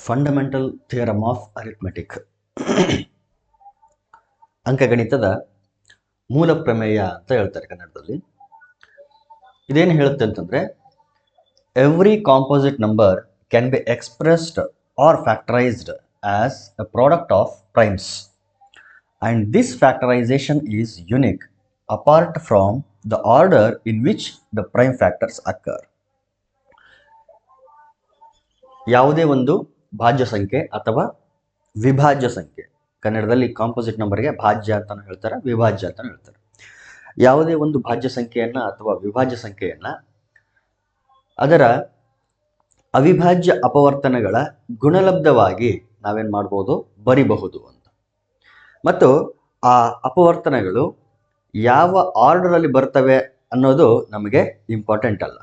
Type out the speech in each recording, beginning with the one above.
Fundamental theorem of arithmetic ಅಂಕಗಣಿತದ ಮೂಲ ಪ್ರಮೇಯ ಅಂತ ಹೇಳ್ತಾರೆ ಕನ್ನಡದಲ್ಲಿ. ಇದೇನು ಹೇಳುತ್ತೆ ಅಂತಂದ್ರೆ, every composite number can be expressed or factorized as a product of primes and this factorization is unique apart from the order in which the prime factors occur. ಯಾವುದೇ ಒಂದು ಭಾಜ್ಯ ಸಂಖ್ಯೆ ಅಥವಾ ವಿಭಾಜ್ಯ ಸಂಖ್ಯೆ, ಕನ್ನಡದಲ್ಲಿ ಕಾಂಪೋಸಿಟ್ ನಂಬರ್ಗೆ ಭಾಜ್ಯ ಅಂತಾನು ಹೇಳ್ತಾರೆ, ವಿಭಾಜ್ಯ ಅಂತಾನು ಹೇಳ್ತಾರೆ. ಯಾವುದೇ ಒಂದು ಭಾಜ್ಯ ಸಂಖ್ಯೆಯನ್ನ ಅಥವಾ ವಿಭಾಜ್ಯ ಸಂಖ್ಯೆಯನ್ನ ಅದರ ಅವಿಭಾಜ್ಯ ಅಪವರ್ತನಗಳ ಗುಣಲಬ್ಧವಾಗಿ ನಾವೇನ್ ಮಾಡ್ಬೋದು, ಬರಿಬಹುದು ಅಂತ. ಮತ್ತು ಆ ಅಪವರ್ತನಗಳು ಯಾವ ಆರ್ಡರ್ ಅಲ್ಲಿ ಬರ್ತವೆ ಅನ್ನೋದು ನಮಗೆ ಇಂಪಾರ್ಟೆಂಟ್ ಅಲ್ಲ,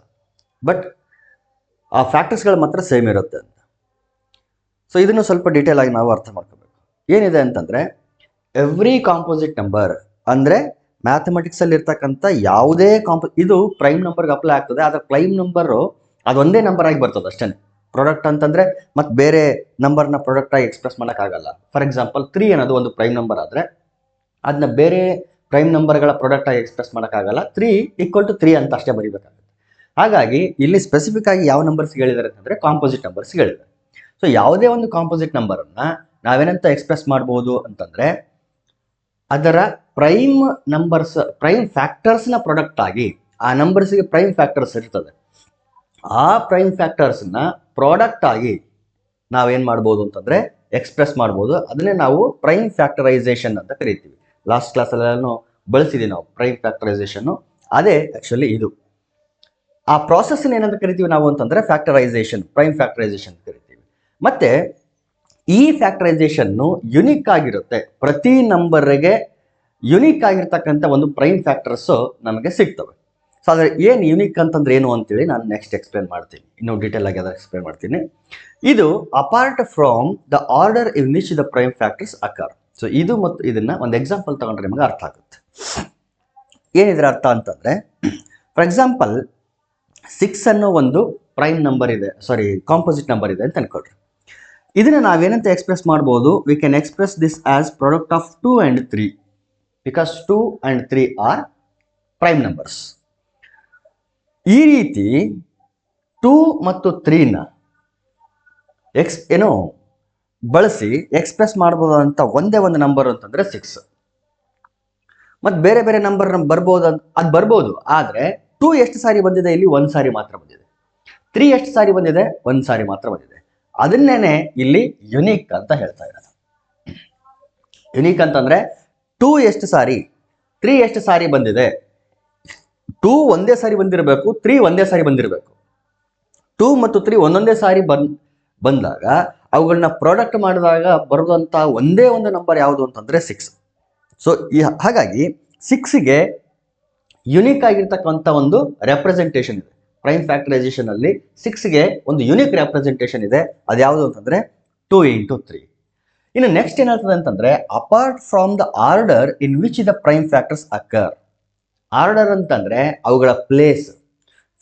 ಬಟ್ ಆ ಫ್ಯಾಕ್ಟರ್ಸ್ಗಳು ಮಾತ್ರ ಸೇಮ್ ಇರುತ್ತೆ ಅಂತ. ಸೊ ಇದನ್ನು ಸ್ವಲ್ಪ ಡೀಟೇಲ್ ಆಗಿ ನಾವು ಅರ್ಥ ಮಾಡ್ಕೋಬೇಕು. ಏನಿದೆ ಅಂತಂದ್ರೆ, ಎವ್ರಿ ಕಾಂಪೋಸಿಟ್ ನಂಬರ್ ಅಂದ್ರೆ ಮ್ಯಾಥಮೆಟಿಕ್ಸ್ ಅಲ್ಲಿ ಇರ್ತಕ್ಕಂಥ ಯಾವುದೇ ಇದು ಪ್ರೈಮ್ ನಂಬರ್ಗೆ ಅಪ್ಲೈ ಆಗ್ತದೆ. ಆದ್ರೆ ಪ್ರೈಮ್ ನಂಬರ್ ಅದೊಂದೇ ನಂಬರ್ ಆಗಿ ಬರ್ತದೆ ಅಷ್ಟೇ. ಪ್ರಾಡಕ್ಟ್ ಅಂತಂದ್ರೆ ಮತ್ತೆ ಬೇರೆ ನಂಬರ್ನ ಪ್ರಾಡಕ್ಟ್ ಆಗಿ ಎಕ್ಸ್ಪ್ರೆಸ್ ಮಾಡೋಕ್ಕಾಗಲ್ಲ. ಫಾರ್ ಎಕ್ಸಾಂಪಲ್ 3 ಅನ್ನೋದು ಒಂದು ಪ್ರೈಮ್ ನಂಬರ್ ಆದ್ರೆ ಅದನ್ನ ಬೇರೆ ಪ್ರೈಮ್ ನಂಬರ್ಗಳ ಪ್ರಾಡಕ್ಟ್ ಆಗಿ ಎಕ್ಸ್ಪ್ರೆಸ್ ಮಾಡೋಕ್ಕಾಗಲ್ಲ. 3 = 3 ಅಂತ ಅಷ್ಟೇ ಬರೀಬೇಕಾಗುತ್ತೆ. ಹಾಗಾಗಿ ಇಲ್ಲಿ ಸ್ಪೆಸಿಫಿಕ್ ಆಗಿ ಯಾವ ನಂಬರ್ಸ್ ಹೇಳಿದ್ದಾರೆ ಅಂತಂದ್ರೆ ಕಾಂಪೋಸಿಟ್ ನಂಬರ್ಸ್ ಹೇಳಿದ್ದಾರೆ. ಸೊ ಯಾವುದೇ ಒಂದು ಕಾಂಪೋಸಿಟ್ ನಂಬರ್ ಅನ್ನ ನಾವೇನಂತ ಎಕ್ಸ್ಪ್ರೆಸ್ ಮಾಡಬಹುದು ಅಂತಂದ್ರೆ, ಅದರ ಪ್ರೈಮ್ ನಂಬರ್ಸ್, ಪ್ರೈಮ್ ಫ್ಯಾಕ್ಟರ್ಸ್ ನ ಪ್ರಾಡಕ್ಟ್ ಆಗಿ ಆ ನಂಬರ್ಸ್ಗೆ ಪ್ರೈಮ್ ಫ್ಯಾಕ್ಟರ್ಸ್ ಇರ್ತದೆ. ಆ ಪ್ರೈಮ್ ಫ್ಯಾಕ್ಟರ್ಸ್ ನ ಪ್ರಾಡಕ್ಟ್ ಆಗಿ ನಾವೇನ್ ಮಾಡ್ಬೋದು ಅಂತಂದ್ರೆ ಎಕ್ಸ್ಪ್ರೆಸ್ ಮಾಡ್ಬೋದು. ಅದನ್ನೇ ನಾವು ಪ್ರೈಮ್ ಫ್ಯಾಕ್ಟರೈಸೇಷನ್ ಅಂತ ಕರಿತೀವಿ. ಲಾಸ್ಟ್ ಕ್ಲಾಸ್ ಅಲ್ಲೆಲ್ಲ ಬಳಸಿದೀವಿ ನಾವು ಪ್ರೈಮ್ ಫ್ಯಾಕ್ಟರೈಸೇಷನ್. ಅದೇ ಆಕ್ಚುಲಿ ಇದು. ಆ ಪ್ರಾಸೆಸ್ ಏನಂತ ಕರಿತೀವಿ ನಾವು ಅಂತಂದ್ರೆ ಫ್ಯಾಕ್ಟರೈಸೇಷನ್, ಪ್ರೈಮ್ ಫ್ಯಾಕ್ಟರೈಸೇಷನ್ ಕರಿತೀವಿ. ಮತ್ತೆ ಈ ಫ್ಯಾಕ್ಟರೈಸೇಷನ್ ಯುನಿಕ್ ಆಗಿರುತ್ತೆ. ಪ್ರತಿ ನಂಬರ್ಗೆ ಯುನಿಕ್ ಆಗಿರ್ತಕ್ಕಂಥ ಒಂದು ಪ್ರೈಮ್ ಫ್ಯಾಕ್ಟರ್ಸ್ ನಮಗೆ ಸಿಗ್ತವೆ. ಸೊ ಅದ್ರ ಏನು ಯುನಿಕ್ ಅಂತಂದ್ರೆ ಏನು ಅಂತೇಳಿ ನಾನು ನೆಕ್ಸ್ಟ್ ಎಕ್ಸ್ಪ್ಲೇನ್ ಮಾಡ್ತೀನಿ, ಇನ್ನೂ ಡೀಟೇಲ್ ಆಗಿ ಅದನ್ನ ಎಕ್ಸ್ಪ್ಲೇನ್ ಮಾಡ್ತೀನಿ. ಇದು apart from the order in which the prime factors occur. So ಇದು ಮತ್ತು ಇದನ್ನ ಒಂದು ಎಕ್ಸಾಂಪಲ್ ತಗೊಂಡ್ರೆ ನಿಮಗೆ ಅರ್ಥ ಆಗುತ್ತೆ. ಏನಿದ್ರ ಅರ್ಥ ಅಂತಂದ್ರೆ, ಫಾರ್ ಎಕ್ಸಾಂಪಲ್ 6 ಅನ್ನೋ ಒಂದು ಪ್ರೈಮ್ ನಂಬರ್ ಇದೆ, ಸಾರಿ ಕಾಂಪೋಸಿಟ್ ನಂಬರ್ ಇದೆ ಅಂತ ಅನ್ಕೊಳ್ರಿ. ಇದನ್ನ ನಾವೇನಂತ ಎಕ್ಸ್ಪ್ರೆಸ್ ಮಾಡ್ಬೋದು, we can express this as product of 2 and 3 because 2 and 3 are prime numbers. ಈ ರೀತಿ 2 ಮತ್ತು 3ನ ಬಳಸಿ ಎಕ್ಸ್ಪ್ರೆಸ್ ಮಾಡಬಹುದಂತ ಒಂದೇ ಒಂದು ನಂಬರ್ ಅಂತಂದ್ರೆ 6. ಮತ್ತೆ ಬೇರೆ ಬೇರೆ ನಂಬರ್ ಬರ್ಬೋದು, ಅದು ಬರ್ಬೋದು. ಆದ್ರೆ 2 ಎಷ್ಟು ಸಾರಿ ಬಂದಿದೆ, ಇಲ್ಲಿ 1 ಸಾರಿ ಮಾತ್ರ ಬಂದಿದೆ. 3 ಎಷ್ಟು ಸಾರಿ ಬಂದಿದೆ, 1 ಸಾರಿ ಮಾತ್ರ ಬಂದಿದೆ. ಅದನ್ನೇನೆ ಇಲ್ಲಿ ಯುನಿಕ್ ಅಂತ ಹೇಳ್ತಾ ಇರೋದು. ಯುನಿಕ್ ಅಂತಂದ್ರೆ 2 ಎಷ್ಟು ಸಾರಿ, 3 ಎಷ್ಟು ಸಾರಿ ಬಂದಿದೆ. 2 ಒಂದೇ ಸಾರಿ ಬಂದಿರಬೇಕು, 3 ಒಂದೇ ಸಾರಿ ಬಂದಿರಬೇಕು. 2 ಮತ್ತು 3 ಒಂದೊಂದೇ ಸಾರಿ ಬಂದಾಗ ಅವುಗಳನ್ನ ಪ್ರಾಡಕ್ಟ್ ಮಾಡಿದಾಗ ಬರುವಂತ ಒಂದೇ ಒಂದು ನಂಬರ್ ಯಾವುದು ಅಂತಂದ್ರೆ 6. ಸೊ ಹಾಗಾಗಿ 6ಗೆ ಯುನಿಕ್ ಆಗಿರ್ತಕ್ಕಂಥ ಒಂದು ರೆಪ್ರೆಸೆಂಟೇಷನ್ ಇದೆ. ಪ್ರೈಮ್ ಫ್ಯಾಕ್ಟರೈಸೇಷನ್ ಅಲ್ಲಿ 6ಗೆ ಒಂದು ಯುನಿಕ್ ರೆಪ್ರೆಸೆಂಟೇಷನ್ ಇದೆ. ಅದು ಯಾವುದು ಅಂತಂದ್ರೆ 2 × 3. ಇನ್ನು ನೆಕ್ಸ್ಟ್ ಏನಾಗ್ತದೆ ಅಂತಂದ್ರೆ, apart from the order in which the prime factors occur. Order ಅಂತಂದ್ರೆ ಅವುಗಳ ಪ್ಲೇಸ್.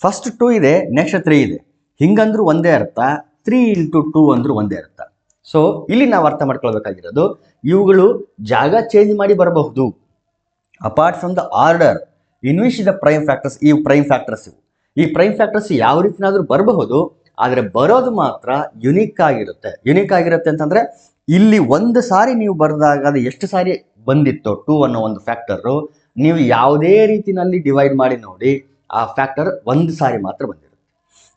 ಫಸ್ಟ್ 2 ಇದೆ, ನೆಕ್ಸ್ಟ್ 3 ಇದೆ, ಹಿಂಗಂದ್ರೂ ಒಂದೇ ಅರ್ಥ. 3 × 2 ಅಂದ್ರೂ ಒಂದೇ ಅರ್ಥ. ಸೊ ಇಲ್ಲಿ ನಾವು ಅರ್ಥ ಮಾಡ್ಕೊಳ್ಬೇಕಾಗಿರೋದು, ಇವುಗಳು ಜಾಗ ಚೇಂಜ್ ಮಾಡಿ ಬರಬಹುದು. Apart from the order in which the prime factors, ಈ ಪ್ರೈಮ್ ಫ್ಯಾಕ್ಟರ್ಸ್ ಈ ಪ್ರೈಮ್ ಫ್ಯಾಕ್ಟರ್ಸ್ ಯಾವ ರೀತಿನಾದ್ರೂ ಬರಬಹುದು, ಆದ್ರೆ ಬರೋದು ಮಾತ್ರ ಯುನಿಕ್ ಆಗಿರುತ್ತೆ. ಯುನಿಕ್ ಆಗಿರುತ್ತೆ ಅಂತಂದ್ರೆ, ಇಲ್ಲಿ ಒಂದು ಸಾರಿ ನೀವು ಬರೆದಾಗ ಅದು ಎಷ್ಟು ಸಾರಿ ಬಂದಿತ್ತು 2 ಅನ್ನೋ ಒಂದು ಫ್ಯಾಕ್ಟರ್, ನೀವು ಯಾವುದೇ ರೀತಿನಲ್ಲಿ ಡಿವೈಡ್ ಮಾಡಿ ನೋಡಿ, ಆ ಫ್ಯಾಕ್ಟರ್ 1 ಸಾರಿ ಮಾತ್ರ ಬಂದಿರುತ್ತೆ.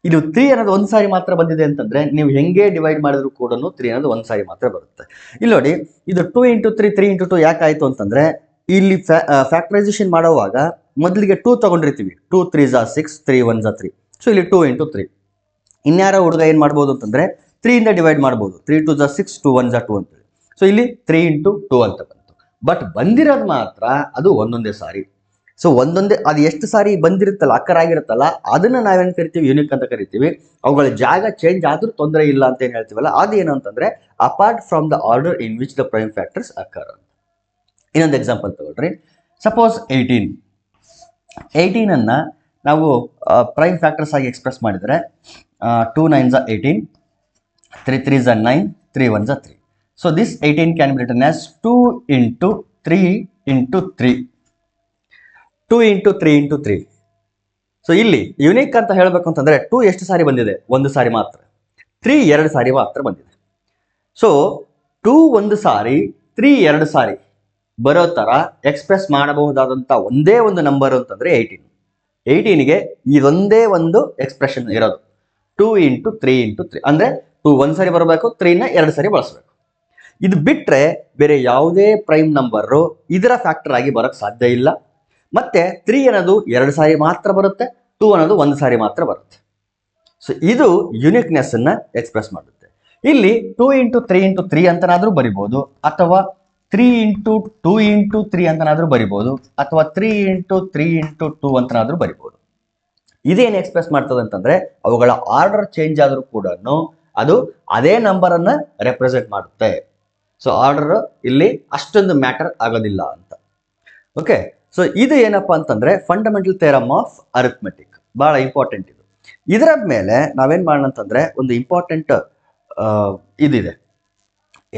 ಇದು 3 ಅನ್ನೋದು 1 ಸಾರಿ ಮಾತ್ರ ಬಂದಿದೆ ಅಂತಂದ್ರೆ, ನೀವು ಹೆಂಗೆ ಡಿವೈಡ್ ಮಾಡಿದ್ರು ಕೂಡ 3 ಅನ್ನೋದು 1 ಸಾರಿ ಮಾತ್ರ ಬರುತ್ತೆ. ಇಲ್ಲಿ ನೋಡಿ, ಇದು 2 × 3, 3 × 2 ಯಾಕಾಯ್ತು ಅಂತಂದ್ರೆ, ಇಲ್ಲಿ ಫ್ಯಾಕ್ಟರೈಸೇಷನ್ ಮಾಡುವಾಗ ಮೊದಲಿಗೆ 2 ತಗೊಂಡಿರ್ತೀವಿ. 2 × 3 = 6, 3 × 1 = 3. ಸೊ ಇಲ್ಲಿ 2 × 3. ಇನ್ಯಾರ ಹುಡುಗ ಏನ್ ಮಾಡ್ಬೋದು ಅಂತಂದ್ರೆ 3 ಇಂದ ಡಿವೈಡ್ ಮಾಡ್ಬೋದು. 3 × 2 = 6, 2 × 1 = 2 ಅಂತೇಳಿ. ಸೊ ಇಲ್ಲಿ 3 × 2 ಅಂತ ಬಂತು. ಬಟ್ ಬಂದಿರೋದು ಮಾತ್ರ ಅದು ಒಂದೊಂದೇ ಸಾರಿ. ಸೊ ಒಂದೊಂದೇ, ಅದು ಎಷ್ಟು ಸಾರಿ ಬಂದಿರುತ್ತಲ್ಲ, ಅಕ್ಕರ್ ಆಗಿರುತ್ತಲ್ಲ, ಅದನ್ನ ನಾವೇನ್ ಕರಿತೀವಿ, ಯುನಿಕ್ ಅಂತ ಕರಿತೀವಿ. ಅವುಗಳ ಜಾಗ ಚೇಂಜ್ ಆದ್ರೂ ತೊಂದರೆ ಇಲ್ಲ ಅಂತ ಏನ್ ಹೇಳ್ತೀವಲ್ಲ, ಅದೇನು ಅಂತಂದ್ರೆ apart from the order in which the prime factors occur ಅಂತ. ಇನ್ನೊಂದು ಎಕ್ಸಾಂಪಲ್ ತಗೊಳ್ರಿ. ಸಪೋಸ್ 18 ಅನ್ನ ನಾವು ಪ್ರೈಮ್ ಫ್ಯಾಕ್ಟರ್ಸ್ ಆಗಿ ಎಕ್ಸ್ಪ್ರೆಸ್ ಮಾಡಿದರೆ 2 × 9 = 18, 3 3s are 9, 3 1s are 3. So this 18 can be written as 2 into 3 into 3. 2 into 3 into 3. So ಇಲ್ಲಿ ಯುನಿಕ್ ಅಂತ ಹೇಳಬೇಕು ಅಂತಂದ್ರೆ 2 ಎಷ್ಟು ಸಾರಿ ಬಂದಿದೆ? ಒಂದು ಸಾರಿ ಮಾತ್ರ. 3 ಎರಡು ಸಾರಿ ಮಾತ್ರ ಬಂದಿದೆ. ಸೊ 2 ಒಂದು ಸಾರಿ, 3 ಎರಡು ಸಾರಿ ಬರೋ ತರ ಎಕ್ಸ್ಪ್ರೆಸ್ ಮಾಡಬಹುದಾದಂತ ಒಂದೇ ಒಂದು ನಂಬರ್ ಅಂತಂದ್ರೆ 18. 18ಗೆ ಇದೊಂದೇ ಒಂದು ಎಕ್ಸ್ಪ್ರೆಷನ್ ಇರೋದು, 2 into 3 into 3. ಅಂದ್ರೆ 2 ಒಂದು ಸಾರಿ ಬರಬೇಕು, 3ನ ಎರಡು ಸಾರಿ ಬಳಸಬೇಕು. ಇದು ಬಿಟ್ರೆ ಬೇರೆ ಯಾವುದೇ ಪ್ರೈಮ್ ನಂಬರ್ ಇದರ ಫ್ಯಾಕ್ಟರ್ ಆಗಿ ಬರೋಕ್ಕೆ ಸಾಧ್ಯ ಇಲ್ಲ. ಮತ್ತೆ 3 ಅನ್ನೋದು ಎರಡು ಸಾರಿ ಮಾತ್ರ ಬರುತ್ತೆ, 2 ಅನ್ನೋದು ಒಂದು ಸಾರಿ ಮಾತ್ರ ಬರುತ್ತೆ. ಸೊ ಇದು ಯುನಿಕ್ನೆಸ್ ಅನ್ನ ಎಕ್ಸ್ಪ್ರೆಸ್ ಮಾಡುತ್ತೆ. ಇಲ್ಲಿ 2 into 3 into 3 ಅಂತನಾದ್ರೂ ಬರಿಬಹುದು, ಅಥವಾ 3 into 2 into 3 ಅಂತನಾದ್ರೂ ಬರಿಬಹುದು, ಅಥವಾ 3 into 3 into 2 ಅಂತನಾದ್ರೂ ಬರಿಬಹುದು. ಇದೇನು ಎಕ್ಸ್ಪ್ರೆಸ್ ಮಾಡ್ತದೆ ಅಂತಂದ್ರೆ ಅವುಗಳ ಆರ್ಡರ್ ಚೇಂಜ್ ಆದ್ರೂ ಕೂಡ ಅದು ಅದೇ ನಂಬರ್ ಅನ್ನ ರೆಪ್ರೆಸೆಂಟ್ ಮಾಡುತ್ತೆ. ಸೊ ಆರ್ಡರ್ ಇಲ್ಲಿ ಅಷ್ಟೊಂದು ಮ್ಯಾಟರ್ ಆಗೋದಿಲ್ಲ ಅಂತ. ಓಕೆ, ಸೊ ಇದು ಏನಪ್ಪಾ ಅಂತಂದ್ರೆ ಫಂಡಮೆಂಟಲ್ ಥಿಯರಮ್ ಆಫ್ ಅರಿಥ್ಮೆಟಿಕ್, ಬಹಳ ಇಂಪಾರ್ಟೆಂಟ್ ಇದು. ಇದರ ಮೇಲೆ ನಾವೇನ್ ಮಾಡೋಣ ಅಂತಂದ್ರೆ ಒಂದು ಇಂಪಾರ್ಟೆಂಟ್ ಇದಿದೆ,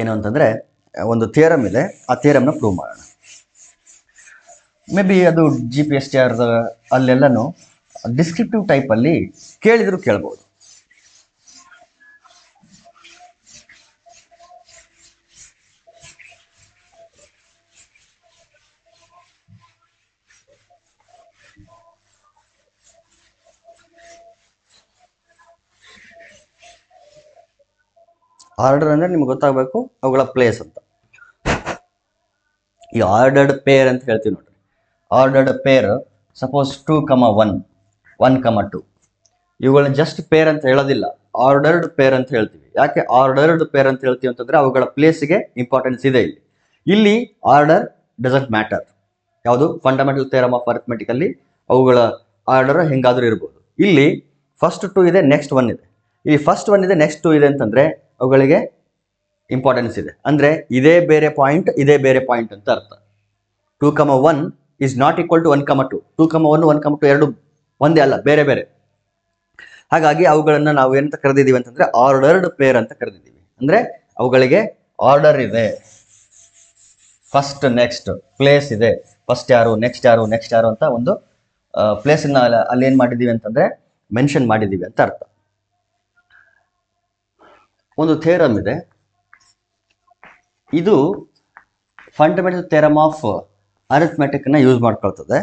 ಏನು ಅಂತಂದ್ರೆ ಒಂದು ಥಿಯರಮ್ ಇದೆ, ಆ ಥಿಯರಮ್ನ ಪ್ರೂವ್ ಮಾಡೋಣ. ಮೇ ಬಿ ಅದು GPSTR ಅಲ್ಲೆಲ್ಲನೂ ಡಿಸ್ಕ್ರಿಪ್ಟಿವ್ ಟೈಪ್ ಅಲ್ಲಿ ಕೇಳಿದ್ರು ಕೇಳ್ಬೋದು. ಆರ್ಡರ್ ಅಂದ್ರೆ ನಿಮ್ಗೆ ಗೊತ್ತಾಗಬೇಕು ಅವುಗಳ ಪ್ಲೇಸ್ ಅಂತ. ಈ ಆರ್ಡರ್ಡ್ ಪೇರ್ ಅಂತ ಹೇಳ್ತೀವಿ ನೋಡ್ರಿ. ಆರ್ಡರ್ಡ್ ಪೇರ್ ಸಪೋಸ್ 2, 1, 1, 2 ಇವುಗಳನ್ನ ಜಸ್ಟ್ ಪೇರ್ ಅಂತ ಹೇಳೋದಿಲ್ಲ, ಆರ್ಡರ್ಡ್ ಪೇರ್ ಅಂತ ಹೇಳ್ತೀವಿ. ಯಾಕೆ ಆರ್ಡರ್ಡ್ ಪೇರ್ ಅಂತ ಹೇಳ್ತೀವಿ ಅಂತಂದ್ರೆ ಅವುಗಳ ಪ್ಲೇಸ್ಗೆ ಇಂಪಾರ್ಟೆನ್ಸ್ ಇದೆ. ಇಲ್ಲಿ ಆರ್ಡರ್ ಡಸಂಟ್ ಮ್ಯಾಟರ್. ಯಾವುದು ಫಂಡಮೆಂಟಲ್ ಥಿಯರಮ್ ಆಫ್ ಅರಿಥ್ಮೆಟಿಕ್ ಅಲ್ಲಿ ಅವುಗಳ ಆರ್ಡರ್ ಹೆಂಗಾದ್ರೂ ಇರ್ಬೋದು. ಇಲ್ಲಿ ಫಸ್ಟ್ 2 ಇದೆ, ನೆಕ್ಸ್ಟ್ 1 ಇದೆ. ಇಲ್ಲಿ ಫಸ್ಟ್ 1 ಇದೆ, ನೆಕ್ಸ್ಟ್ 2 ಇದೆ ಅಂತಂದ್ರೆ ಅವುಗಳಿಗೆ ಇಂಪಾರ್ಟೆನ್ಸ್ ಇದೆ. ಅಂದ್ರೆ ಇದೇ ಬೇರೆ ಪಾಯಿಂಟ್, ಇದೇ ಬೇರೆ ಪಾಯಿಂಟ್ ಅಂತ ಅರ್ಥ. 2, 1 ಇಸ್ ನಾಟ್ ಈಕ್ವಲ್ ಟು 1, 2. 2, 1, 1, 2 ಎರಡು ಒಂದೇ ಅಲ್ಲ, ಬೇರೆ ಬೇರೆ. ಹಾಗಾಗಿ ಅವುಗಳನ್ನ ನಾವು ಏನಂತ ಕರೆದಿದ್ದೀವಿ ಅಂತಂದ್ರೆ ಆರ್ಡರ್ಡ್ ಪೇರ್ ಅಂತ ಕರೆದಿದ್ದೀವಿ. ಅಂದ್ರೆ ಅವುಗಳಿಗೆ ಆರ್ಡರ್ ಇದೆ, ಫಸ್ಟ್ ನೆಕ್ಸ್ಟ್ ಪ್ಲೇಸ್ ಇದೆ, ಫಸ್ಟ್ ಯಾರು, ನೆಕ್ಸ್ಟ್ ಯಾರು, ನೆಕ್ಸ್ಟ್ ಯಾರು ಅಂತ ಒಂದು ಪ್ಲೇಸ್ ಅಲ್ಲಿ ಏನ್ ಮಾಡಿದೀವಿ ಅಂತಂದ್ರೆ ಮೆನ್ಷನ್ ಮಾಡಿದೀವಿ ಅಂತ ಅರ್ಥ. ಒಂದು ಥಿಯರಮ್ ಇದೆ, ಇದು ಫಂಡಮೆಂಟಲ್ ಥಿಯರಮ್ ಆಫ್ ಅರಿಥ್ಮೆಟಿಕ್ ನ ಯೂಸ್ ಮಾಡ್ಕೊಳ್ತದೆ.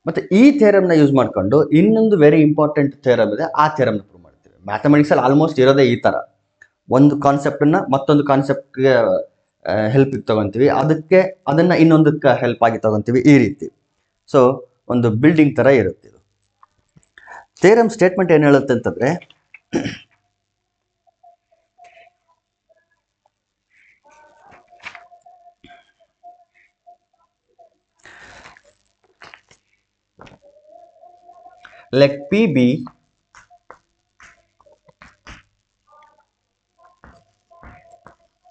ಮತ್ತೆ ಈ ಥಿಯರಮ್ ನ ಯೂಸ್ ಮಾಡ್ಕೊಂಡು ಇನ್ನೊಂದು ವೆರಿ ಇಂಪಾರ್ಟೆಂಟ್ ಥಿಯರಮ್ ಇದೆ, ಆ ಥಿಯರಮ್ ನ ಪ್ರೂವ್ ಮಾಡ್ತೀವಿ. ಮ್ಯಾಥಮೆಟಿಕ್ಸ್ ಅಲ್ಲಿ ಆಲ್ಮೋಸ್ಟ್ ಇರೋದೇ ಈ ತರ, ಒಂದು ಕಾನ್ಸೆಪ್ಟ್ ನ ಮತ್ತೊಂದು ಕಾನ್ಸೆಪ್ಟ್ಗೆ ಹೆಲ್ಪ್ ತಗೊಂತೀವಿ, ಅದನ್ನ ಇನ್ನೊಂದಕ್ಕೆ ಹೆಲ್ಪ್ ಆಗಿ ತಗೊಂತೀವಿ, ಈ ರೀತಿ. ಸೊ ಒಂದು ಬಿಲ್ಡಿಂಗ್ ತರ ಇರುತ್ತೆ ಇದು. ಥಿಯರಮ್ ಸ್ಟೇಟ್ಮೆಂಟ್ ಏನ್ ಹೇಳುತ್ತೆ ಅಂತಂದ್ರೆ let P be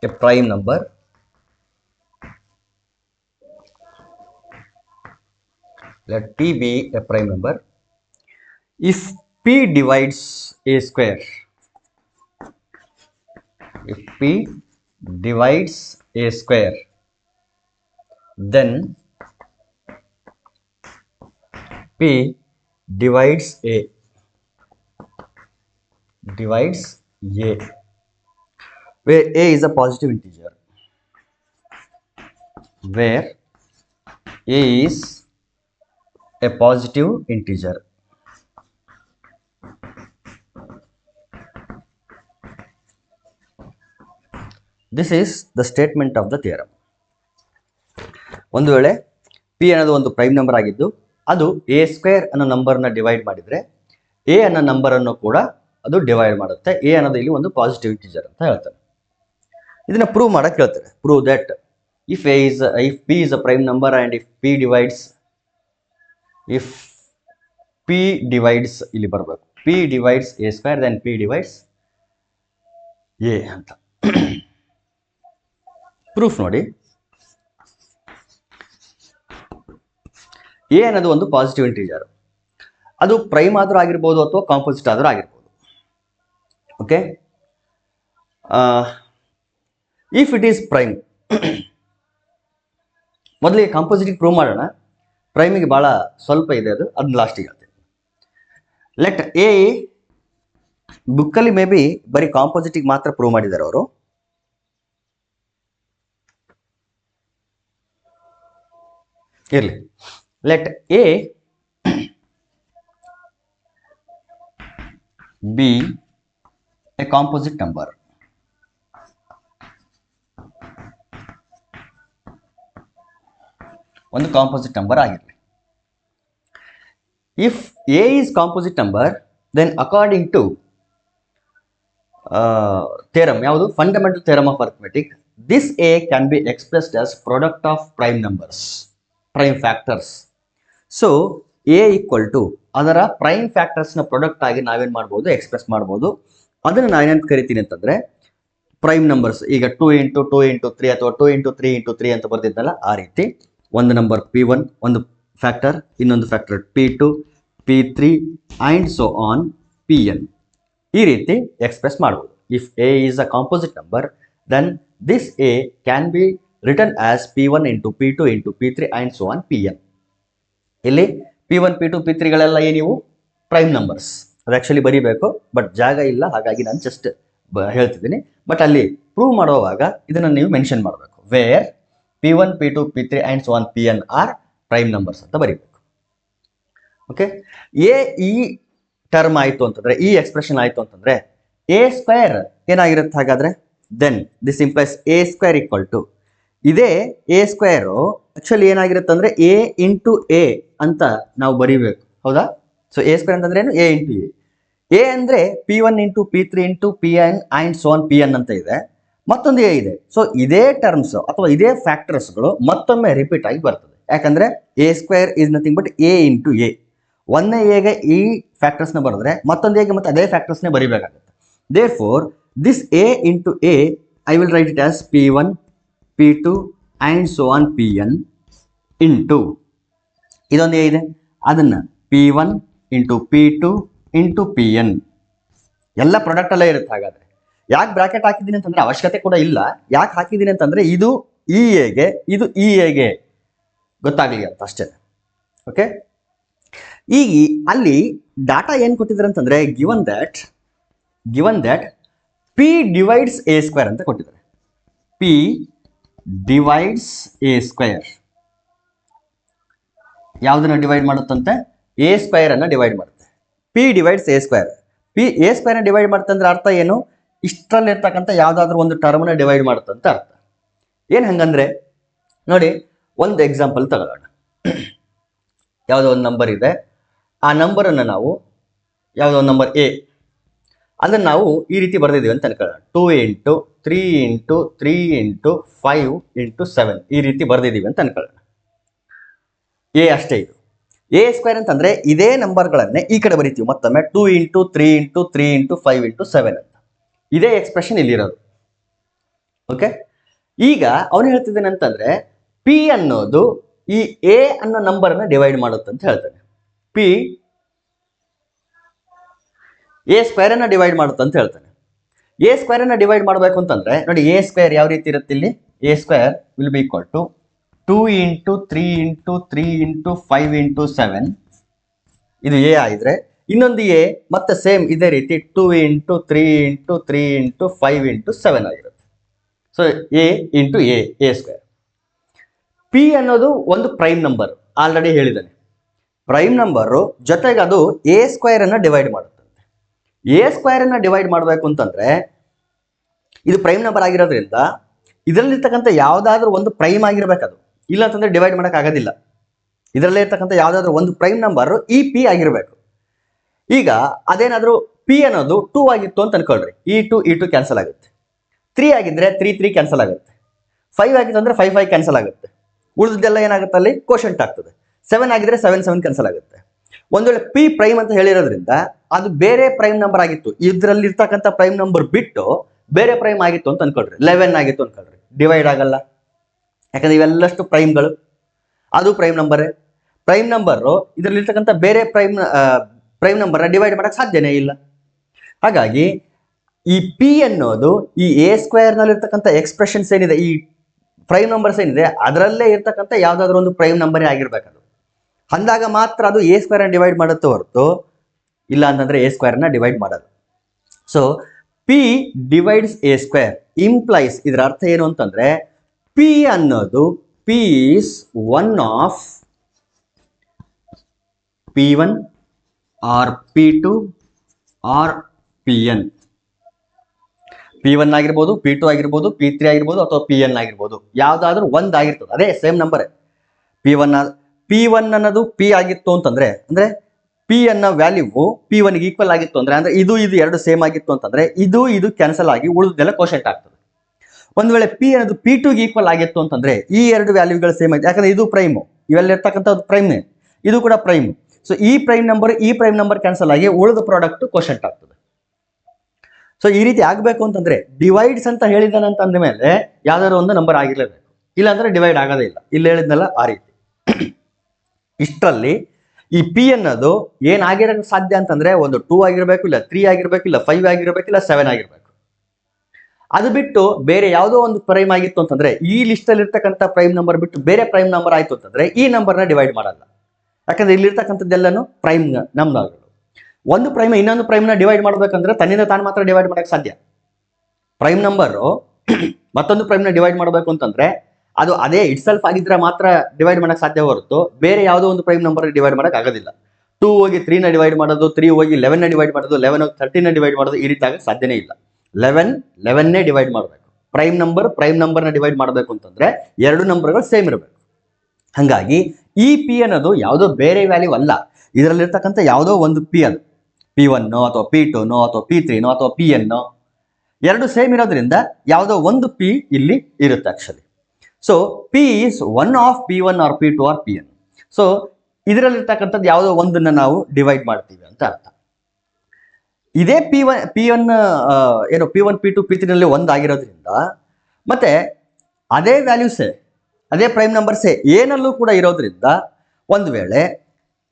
a prime number let P be a prime number if P divides a square. If P divides a square, then P divides A, where A is a positive integer, where A is a positive integer. This is the statement of the theorem. ಒಂದು ವೇಳೆ P ಅನ್ನೋದು ಒಂದು prime number ಆಗಿದ್ದು ಅದು A square ಅನ್ನೋ ನಂಬರ್ನ divide ಮಾಡಿದ್ರೆ A ಅನ್ನೋ ನಂಬರ್ ಅನ್ನು ಕೂಡ ಅದು ಡಿವೈಡ್ ಮಾಡುತ್ತೆ. A ಅನ್ನೋದು ಇಲ್ಲಿ ಒಂದು ಪಾಸಿಟಿವ್ ಇಂಟಿಜರ್ ಅಂತ ಹೇಳ್ತಾರೆ. ಇದನ್ನ ಪ್ರೂವ್ ಮಾಡಕ್ ಹೇಳ್ತಾರೆ. Prove that if P is a prime number and if P divides ಇಲ್ಲಿ ಬರಬೇಕು, P divides A square, then P divides A ಅಂತ ಪ್ರೂಫ್ ನೋಡಿ. A ಅನ್ನೋದು ಒಂದು ಪಾಸಿಟಿವ್ ಇಂಟಿಜರ್, ಅದು ಪ್ರೈಮ್ ಆದ್ರೂ ಆಗಿರ್ಬೋದು ಅಥವಾ ಕಾಂಪೋಸಿಟ್ ಆದ್ರೂ ಆಗಿರ್ಬೋದು. Okay, if it is prime, ಮೊದಲಿಗೆ ಕಾಂಪೋಸಿಟಿಗೆ ಪ್ರೂವ್ ಮಾಡೋಣ. ಪ್ರೈಮಿಗೆ ಭಾಳ ಸ್ವಲ್ಪ ಇದೆ, ಅದನ್ನ ಲಾಸ್ಟಿಗೆ ಹೇಳ್ತೀನಿ. ಲೆಟ್ ಎ, ಬುಕ್ಕಲ್ಲಿ ಮೇ ಬಿ ಬರೀ ಕಾಂಪೋಸಿಟಿಗೆ ಮಾತ್ರ ಪ್ರೂವ್ ಮಾಡಿದ್ದಾರೆ ಅವರು. ಇರಲಿ, let A be a composite number. ಒಂದು ಕಾಂಪೋಸಿಟ್ ನಂಬರ್ ಆಗಿರಲಿ. If A is composite number, then according to theorem, ಯಾವುದು? Fundamental theorem of arithmetic, this A can be expressed as product of prime numbers, prime factors. So A equal to ಅದರ ಪ್ರೈಮ್ ಫ್ಯಾಕ್ಟರ್ಸ್ನ product ಆಗಿ ನಾವೇನು ಮಾಡ್ಬೋದು? Express ಮಾಡ್ಬೋದು. ಅದನ್ನು ನಾನೇನಂತ ಕರಿತೀನಿ ಅಂತಂದರೆ ಪ್ರೈಮ್ ನಂಬರ್ಸ್. ಈಗ 2 × 2 × 3 ಅಥವಾ 2 × 3 × 3 ಅಂತ ಬರ್ತಿದ್ದಲ್ಲ, ಆ ರೀತಿ ಒಂದು ನಂಬರ್ P1 ಒಂದು ಫ್ಯಾಕ್ಟರ್, ಇನ್ನೊಂದು factor P2, P3 and so on Pn. ಈ ರೀತಿ ಎಕ್ಸ್ಪ್ರೆಸ್ ಮಾಡ್ಬೋದು. If A is a composite number, then this A can be written as P1 × P2 × P3 and so on Pn. ಇಲ್ಲಿ P1, P2, P3ಗಳೆಲ್ಲ ಏನಿವು? Prime numbers. ಅದು actually ಬರೀಬೇಕು, but ಜಾಗ ಇಲ್ಲ, ಹಾಗಾಗಿ ನಾನು ಜಸ್ಟ್ ಹೇಳ್ತಿದ್ದೀನಿ. ಬಟ್ ಅಲ್ಲಿ ಪ್ರೂವ್ ಮಾಡುವಾಗ ಇದನ್ನು ನೀವು ಮೆನ್ಷನ್ ಮಾಡಬೇಕು. Where P1, P2, P3 and so on Pn are prime numbers ಅಂತ ಬರೀಬೇಕು. ಓಕೆ, ಎ ಈ ಟರ್ಮ್ ಆಯಿತು ಅಂತಂದರೆ, ಈ ಎಕ್ಸ್ಪ್ರೆಷನ್ ಆಯಿತು ಅಂತಂದರೆ ಎ ಸ್ಕ್ವೇರ್ ಏನಾಗಿರುತ್ತೆ ಹಾಗಾದರೆ? Then this implies a square equal to, ಇದೇ ಎ ಸ್ಕ್ವೇರು ಆ್ಯಕ್ಚುಲಿ ಏನಾಗಿರುತ್ತೆ ಅಂದರೆ ಎ ಇಂಟು ಎ ಅಂತ ನಾವು ಬರೀಬೇಕು, ಹೌದಾ? ಸೊ ಎ ಸ್ಕ್ವೇರ್ ಅಂತಂದ್ರೆ ಏನು? A into A. ಎ ಅಂದರೆ P1 × P3 × Pn and so on Pn ಅಂತ ಇದೆ, ಮತ್ತೊಂದು ಎ ಇದೆ. ಸೊ ಇದೇ ಟರ್ಮ್ಸ್ ಅಥವಾ ಇದೇ ಫ್ಯಾಕ್ಟರ್ಸ್ಗಳು ಮತ್ತೊಮ್ಮೆ ರಿಪೀಟ್ ಆಗಿ ಬರ್ತದೆ. ಯಾಕಂದರೆ A square is nothing but A into A. ಒಂದೇ ಎಗೆ ಈ ಫ್ಯಾಕ್ಟರ್ಸ್ನ ಬರೆದ್ರೆ ಮತ್ತೊಂದು ಎಗೆ ಮತ್ತೆ ಅದೇ ಫ್ಯಾಕ್ಟರ್ಸ್ನೇ ಬರೀಬೇಕಾಗುತ್ತೆ. Therefore this A into A I will write it as P1, P2 and so on Pn into ಇದೊಂದು ಎ ಇದೆ, ಅದನ್ನು P1 × P2 × Pn. ಎಲ್ಲ ಪ್ರಾಡಕ್ಟಲ್ಲೇ ಇರುತ್ತೆ. ಹಾಗಾದರೆ ಯಾಕೆ ಬ್ರಾಕೆಟ್ ಹಾಕಿದ್ದೀನಿ ಅಂತಂದರೆ ಅವಶ್ಯಕತೆ ಕೂಡ ಇಲ್ಲ. ಯಾಕೆ ಹಾಕಿದ್ದೀನಿ ಅಂತಂದರೆ ಇದು ಈ ಎಗೆ, ಇದು ಈ ಎಗೆ ಗೊತ್ತಾಗಲಿ ಅಂತ ಅಷ್ಟೇ. ಓಕೆ, ಈಗ ಅಲ್ಲಿ ಡಾಟಾ ಏನು ಕೊಟ್ಟಿದ್ದಾರೆ ಅಂತಂದರೆ given that P divides A square ಅಂತ ಕೊಟ್ಟಿದ್ದಾರೆ. P ಡಿವೈಡ್ಸ್ ಎ ಸ್ಕ್ವೇರ್ ಯಾವುದನ್ನು ಡಿವೈಡ್ ಮಾಡುತ್ತಂತೆ? ಎ ಸ್ಕ್ವೇರನ್ನು ಡಿವೈಡ್ ಮಾಡುತ್ತೆ. P divides A square. P A ಸ್ಕ್ವೇರ್ನ ಡಿವೈಡ್ ಮಾಡುತ್ತೆ ಅಂದರೆ ಅರ್ಥ ಏನು? ಇಷ್ಟರಲ್ಲಿರ್ತಕ್ಕಂಥ ಯಾವುದಾದ್ರೂ ಒಂದು ಟರ್ಮ್ನ ಡಿವೈಡ್ ಮಾಡುತ್ತೆ ಅಂತ ಅರ್ಥ. ಏನು ಹಂಗಂದ್ರೆ ನೋಡಿ, ಒಂದು ಎಕ್ಸಾಂಪಲ್ ತಗೊಳ್ಳೋಣ. ಯಾವುದೋ ಒಂದು ನಂಬರ್ ಇದೆ, ಆ ನಂಬರನ್ನು ನಾವು ಯಾವುದೋ ಒಂದು ನಂಬರ್ ಎ, ಅದನ್ನು ನಾವು ಈ ರೀತಿ ಬರೆದಿದ್ದೀವಿ ಅಂತ ಅನ್ಕೊಳ್ಳೋಣ. 2 × 3 × 3 × 5 × 7 ಈ ರೀತಿ ಬರೆದಿದ್ದೀವಿ ಅಂತ ಅನ್ಕೊಳ್ಳೋಣ. ಎ ಅಷ್ಟೇ. ಇದು ಎ ಸ್ಕ್ವೇರ್ ಅಂತಂದರೆ ಇದೇ ನಂಬರ್ಗಳನ್ನೇ ಈ ಕಡೆ ಬರಿತೀವಿ ಮತ್ತೊಮ್ಮೆ 2 × 3 × 3 × 5 × 7 ಅಂತ. ಇದೇ ಎಕ್ಸ್ಪ್ರೆಷನ್ ಇಲ್ಲಿರೋದು. ಓಕೆ, ಈಗ ಅವನು ಹೇಳ್ತಿದ್ದೇನೆ ಅಂತಂದರೆ P ಅನ್ನೋದು ಈ ಎ ಅನ್ನೋ ನಂಬರನ್ನು ಡಿವೈಡ್ ಮಾಡುತ್ತೆ ಅಂತ ಹೇಳ್ತಾನೆ. P ಎ ಸ್ಕ್ವೇರನ್ನು ಡಿವೈಡ್ ಮಾಡುತ್ತೆ ಅಂತ ಹೇಳ್ತಾನೆ. ಎ ಸ್ಕ್ವೇರನ್ನು ಡಿವೈಡ್ ಮಾಡಬೇಕು ಅಂತಂದರೆ ನೋಡಿ, ಎ ಸ್ಕ್ವೇರ್ ಯಾವ ರೀತಿ ಇರುತ್ತೆ ಇಲ್ಲಿ? A square will be equal to 2 × 3 × 3 × 5 × 7. ಇದು ಎ ಆಗಿದ್ರೆ ಇನ್ನೊಂದು ಎ ಮತ್ತೆ ಸೇಮ್ ಇದೇ ರೀತಿ 2 × 3 × 3 × 5 × 7 ಆಗಿರುತ್ತೆ. So A into A square. P ಅನ್ನೋದು ಒಂದು ಪ್ರೈಮ್ ನಂಬರ್, ಆಲ್ರೆಡಿ ಹೇಳಿದ್ದಾನೆ. ಪ್ರೈಮ್ ನಂಬರು ಜೊತೆಗೆ ಅದು ಎ ಸ್ಕ್ವೇರನ್ನು ಡಿವೈಡ್ ಮಾಡುತ್ತಂತೆ. ಎ ಸ್ಕ್ವೇರನ್ನು ಡಿವೈಡ್ ಮಾಡಬೇಕು ಅಂತಂದರೆ ಇದು ಪ್ರೈಮ್ ನಂಬರ್ ಆಗಿರೋದ್ರಿಂದ ಇದರಲ್ಲಿರ್ತಕ್ಕಂಥ ಯಾವುದಾದ್ರೂ ಒಂದು ಪ್ರೈಮ್ ಆಗಿರಬೇಕದು, ಇಲ್ಲ ಅಂತಂದರೆ ಡಿವೈಡ್ ಮಾಡೋಕ್ಕಾಗೋದಿಲ್ಲ. ಇದರಲ್ಲೇ ಇರ್ತಕ್ಕಂಥ ಯಾವುದಾದ್ರೂ ಒಂದು ಪ್ರೈಮ್ ನಂಬರು ಈ P ಆಗಿರಬೇಕು. ಈಗ ಅದೇನಾದರೂ P ಅನ್ನೋದು 2 ಆಗಿತ್ತು ಅಂತ ಅನ್ಕೊಳ್ರಿ, ಈ 2 ಕ್ಯಾನ್ಸಲ್ ಆಗುತ್ತೆ. 3 ಆಗಿದ್ರೆ 3 ಕ್ಯಾನ್ಸಲ್ ಆಗುತ್ತೆ. 5 ಆಗಿತ್ತು ಅಂದರೆ 5 ಕ್ಯಾನ್ಸಲ್ ಆಗುತ್ತೆ. ಉಳಿದೆಲ್ಲ ಏನಾಗುತ್ತೆ ಅಲ್ಲಿ? ಕೋಶಂಟ್ ಆಗ್ತದೆ. 7 ಆಗಿದ್ರೆ 7 ಕ್ಯಾನ್ಸಲ್ ಆಗುತ್ತೆ. ಒಂದು ವೇಳೆ P ಪ್ರೈಮ್ ಅಂತ ಹೇಳಿರೋದ್ರಿಂದ ಅದು ಬೇರೆ ಪ್ರೈಮ್ ನಂಬರ್ ಆಗಿತ್ತು, ಇದರಲ್ಲಿ ಇರ್ತಕ್ಕಂಥ ಪ್ರೈಮ್ ನಂಬರ್ ಬಿಟ್ಟು ಬೇರೆ ಪ್ರೈಮ್ ಆಗಿತ್ತು ಅಂತ ಅನ್ಕೊಳ್ರಿ, 11 ಆಗಿತ್ತು ಅನ್ಕೊಳ್ರಿ, ಡಿವೈಡ್ ಆಗಲ್ಲ. ಯಾಕಂದ್ರೆ ಇವೆಲ್ಲಷ್ಟು ಪ್ರೈಮ್ಗಳು, ಅದು ಪ್ರೈಮ್ ನಂಬರೇ. ಪ್ರೈಮ್ ನಂಬರು ಇದರಲ್ಲಿರ್ತಕ್ಕಂಥ ಬೇರೆ ಪ್ರೈಮ್ ನಂಬರ್ನ ಡಿವೈಡ್ ಮಾಡೋಕ್ಕೆ ಸಾಧ್ಯನೇ ಇಲ್ಲ. ಹಾಗಾಗಿ ಈ ಪಿ ಅನ್ನೋದು ಈ ಎ ಸ್ಕ್ವೇರ್ ನಲ್ಲಿ ಇರ್ತಕ್ಕಂಥ ಎಕ್ಸ್ಪ್ರೆಷನ್ಸ್ ಏನಿದೆ, ಈ ಪ್ರೈಮ್ ನಂಬರ್ಸ್ ಏನಿದೆ ಅದರಲ್ಲೇ ಇರ್ತಕ್ಕಂಥ ಯಾವ್ದಾದ್ರು ಒಂದು ಪ್ರೈಮ್ ನಂಬರ್ ಆಗಿರ್ಬೇಕು. ಅದು ಅಂದಾಗ ಮಾತ್ರ ಅದು ಎ ಸ್ಕ್ವೇರ್ ನ ಡಿವೈಡ್ ಮಾಡುತ್ತೆ ಹೊರತು ಇಲ್ಲ ಅಂತಂದ್ರೆ ಎ ಸ್ಕ್ವೇರ್ ನ ಡಿವೈಡ್ ಮಾಡೋದು. So p divides A square implies, ಇದರ ಅರ್ಥ ಏನು ಅಂತಂದ್ರೆ ಪಿ ಅನ್ನೋದು p is one of P1 or P2 or Pn. P1 ಆಗಿರ್ಬೋದು, P2 ಆಗಿರ್ಬೋದು, P3 ಆಗಿರ್ಬೋದು ಅಥವಾ Pn ಆಗಿರ್ಬೋದು, ಯಾವ್ದಾದ್ರೂ ಒಂದ್ ಆಗಿರ್ತದೆ. ಅದೇ ಸೇಮ್ ನಂಬರ್ P1 ಅನ್ನೋದು P ಆಗಿತ್ತು ಅಂತಂದ್ರೆ, ಅಂದ್ರೆ P ಅನ್ನೋ ವ್ಯಾಲ್ಯೂ P1 ಗೆ ಈಕ್ವಲ್ ಆಗಿತ್ತು ಅಂದ್ರೆ ಇದು ಎರಡು ಸೇಮ್ ಆಗಿತ್ತು ಅಂತಂದ್ರೆ ಇದು ಕ್ಯಾನ್ಸಲ್ ಆಗಿ ಉಳಿದೆಲ್ಲ ಕೋಶೆಂಟ್ ಆಗ್ತದೆ. ಒಂದ್ ವೇಳೆ P ಅನ್ನೋದು P2 ಗೆ ಈಕ್ವಲ್ ಆಗಿತ್ತು ಅಂತಂದ್ರೆ ಈ ಎರಡು ವ್ಯಾಲ್ಯೂಗಳು ಸೇಮ್ ಆಗಿದೆ, ಯಾಕಂದ್ರೆ ಇದು ಪ್ರೈಮ್, ಇವೆಲ್ಲ ಇರ್ತಕ್ಕಂಥದ್ದು ಪ್ರೈಮ್, ಇದು ಕೂಡ ಪ್ರೈಮ್. ಸೊ ಈ ಪ್ರೈಮ್ ನಂಬರ್ ಕ್ಯಾನ್ಸಲ್ ಆಗಿ ಉಳಿದ ಪ್ರಾಡಕ್ಟ್ ಕೋಶೆಂಟ್ ಆಗ್ತದೆ. ಸೊ ಈ ರೀತಿ ಆಗ್ಬೇಕು ಅಂತಂದ್ರೆ ಡಿವೈಡ್ಸ್ ಅಂತ ಹೇಳಿದಾನಂತ ಅಂದ ಮೇಲೆ ಯಾವ್ದಾದ್ರು ಒಂದು ನಂಬರ್ ಆಗಿರ್ಲೇಬೇಕು, ಇಲ್ಲ ಅಂದ್ರೆ ಡಿವೈಡ್ ಆಗೋದೇ ಇಲ್ಲ. ಇಲ್ಲಿ ಹೇಳಿದ್ನಲ್ಲ ಆ ರೀತಿ. ಇಷ್ಟರಲ್ಲಿ ಈ ಪಿ ಅನ್ನೋದು ಏನಾಗಿರಕ್ಕೆ ಸಾಧ್ಯ ಅಂತಂದ್ರೆ ಒಂದು 2 ಆಗಿರ್ಬೇಕು, ಇಲ್ಲ 3 ಆಗಿರ್ಬೇಕು, ಇಲ್ಲ 5 ಆಗಿರ್ಬೇಕು, ಇಲ್ಲ 7 ಆಗಿರ್ಬೇಕು. ಅದು ಬಿಟ್ಟು ಬೇರೆ ಯಾವುದೋ ಒಂದು ಪ್ರೈಮ್ ಆಗಿತ್ತು ಅಂತಂದ್ರೆ ಈ ಲಿಸ್ಟ್ ಅಲ್ಲಿ ಇರ್ತಕ್ಕಂಥ ಪ್ರೈಮ್ ನಂಬರ್ ಬಿಟ್ಟು ಬೇರೆ ಪ್ರೈಮ್ ನಂಬರ್ ಆಯ್ತು ಅಂತಂದ್ರೆ ಈ ನಂಬರ್ನ ಡಿವೈಡ್ ಮಾಡಲ್ಲ, ಯಾಕಂದ್ರೆ ಇಲ್ಲಿರ್ತಕ್ಕಂಥದ್ದೆಲ್ಲನೂ ಪ್ರೈಮ್ ನಂಬರ್. ಒಂದು ಪ್ರೈಮ್ ಇನ್ನೊಂದು ಪ್ರೈಮ್ ನ ಡಿವೈಡ್ ಮಾಡ್ಬೇಕಂದ್ರೆ ತನ್ನಿಂದ ತಾನು ಮಾತ್ರ ಡಿವೈಡ್ ಮಾಡಕ್ ಸಾಧ್ಯ. ಪ್ರೈಮ್ ನಂಬರ್ ಮತ್ತೊಂದು ಪ್ರೈಮ್ ನ ಡಿವೈಡ್ ಮಾಡಬೇಕು ಅಂತಂದ್ರೆ ಅದು ಅದೇ ಇಟ್ ಸೆಲ್ಫ್ ಆಗಿದ್ರೆ ಮಾತ್ರ ಡಿವೈಡ್ ಮಾಡಕ್ ಸಾಧ್ಯ ಹೊರತು ಬೇರೆ ಯಾವುದೋ ಒಂದು ಪ್ರೈಮ್ ನಂಬರ್ ಡಿವೈಡ್ ಮಾಡಕ್ ಆಗೋದಿಲ್ಲ. 2 ಹೋಗಿ 3 ನ ಡಿವೈಡ್ ಮಾಡೋದು, 3 ಹೋಗಿ 11 ನ ಡಿವೈಡ್ ಮಾಡೋದು, 11 ಹೋಗಿ 13 ನ ಡಿವೈಡ್ ಮಾಡೋದು, ಈ ರೀತಿ ಆಗಕ್ಕೆ ಸಾಧ್ಯನೇ ಇಲ್ಲ. 11 ಡಿವೈಡ್ ಮಾಡಬೇಕು. ಪ್ರೈಮ್ ನಂಬರ್ ನ ಡಿವೈಡ್ ಮಾಡಬೇಕು ಅಂತಂದ್ರೆ ಎರಡು ನಂಬರ್ಗಳು ಸೇಮ್ ಇರಬೇಕು. ಹಂಗಾಗಿ ಈ ಪಿ ಅನ್ನೋದು ಯಾವುದೋ ಬೇರೆ ವ್ಯಾಲ್ಯೂ ಅಲ್ಲ, ಇದರಲ್ಲಿರ್ತಕ್ಕಂಥ ಯಾವುದೋ ಒಂದು ಪಿ, ಅದು P1 ಅಥವಾ P2 ಅಥವಾ P3 ಅಥವಾ Pn ಎರಡು ಸೇಮ್ ಇರೋದ್ರಿಂದ ಯಾವುದೋ ಒಂದು ಪಿ ಇಲ್ಲಿ ಇರುತ್ತೆ actually. So P is one of P1 or P2 or Pn. So ಇದರಲ್ಲಿರ್ತಕ್ಕಂಥದ್ದು ಯಾವುದೋ ಒಂದನ್ನ ನಾವು ಡಿವೈಡ್ ಮಾಡ್ತೀವಿ ಅಂತ ಅರ್ಥ. ಇದೇ P1 ಏನು P1 P2 P3 ನಲ್ಲಿ ಒಂದು ಆಗಿರೋದ್ರಿಂದ ಮತ್ತೆ ಅದೇ ವ್ಯಾಲ್ಯೂಸೇ, ಅದೇ ಪ್ರೈಮ್ ನಂಬರ್ಸೇ ಏನಲ್ಲೂ ಕೂಡ ಇರೋದ್ರಿಂದ ಒಂದು ವೇಳೆ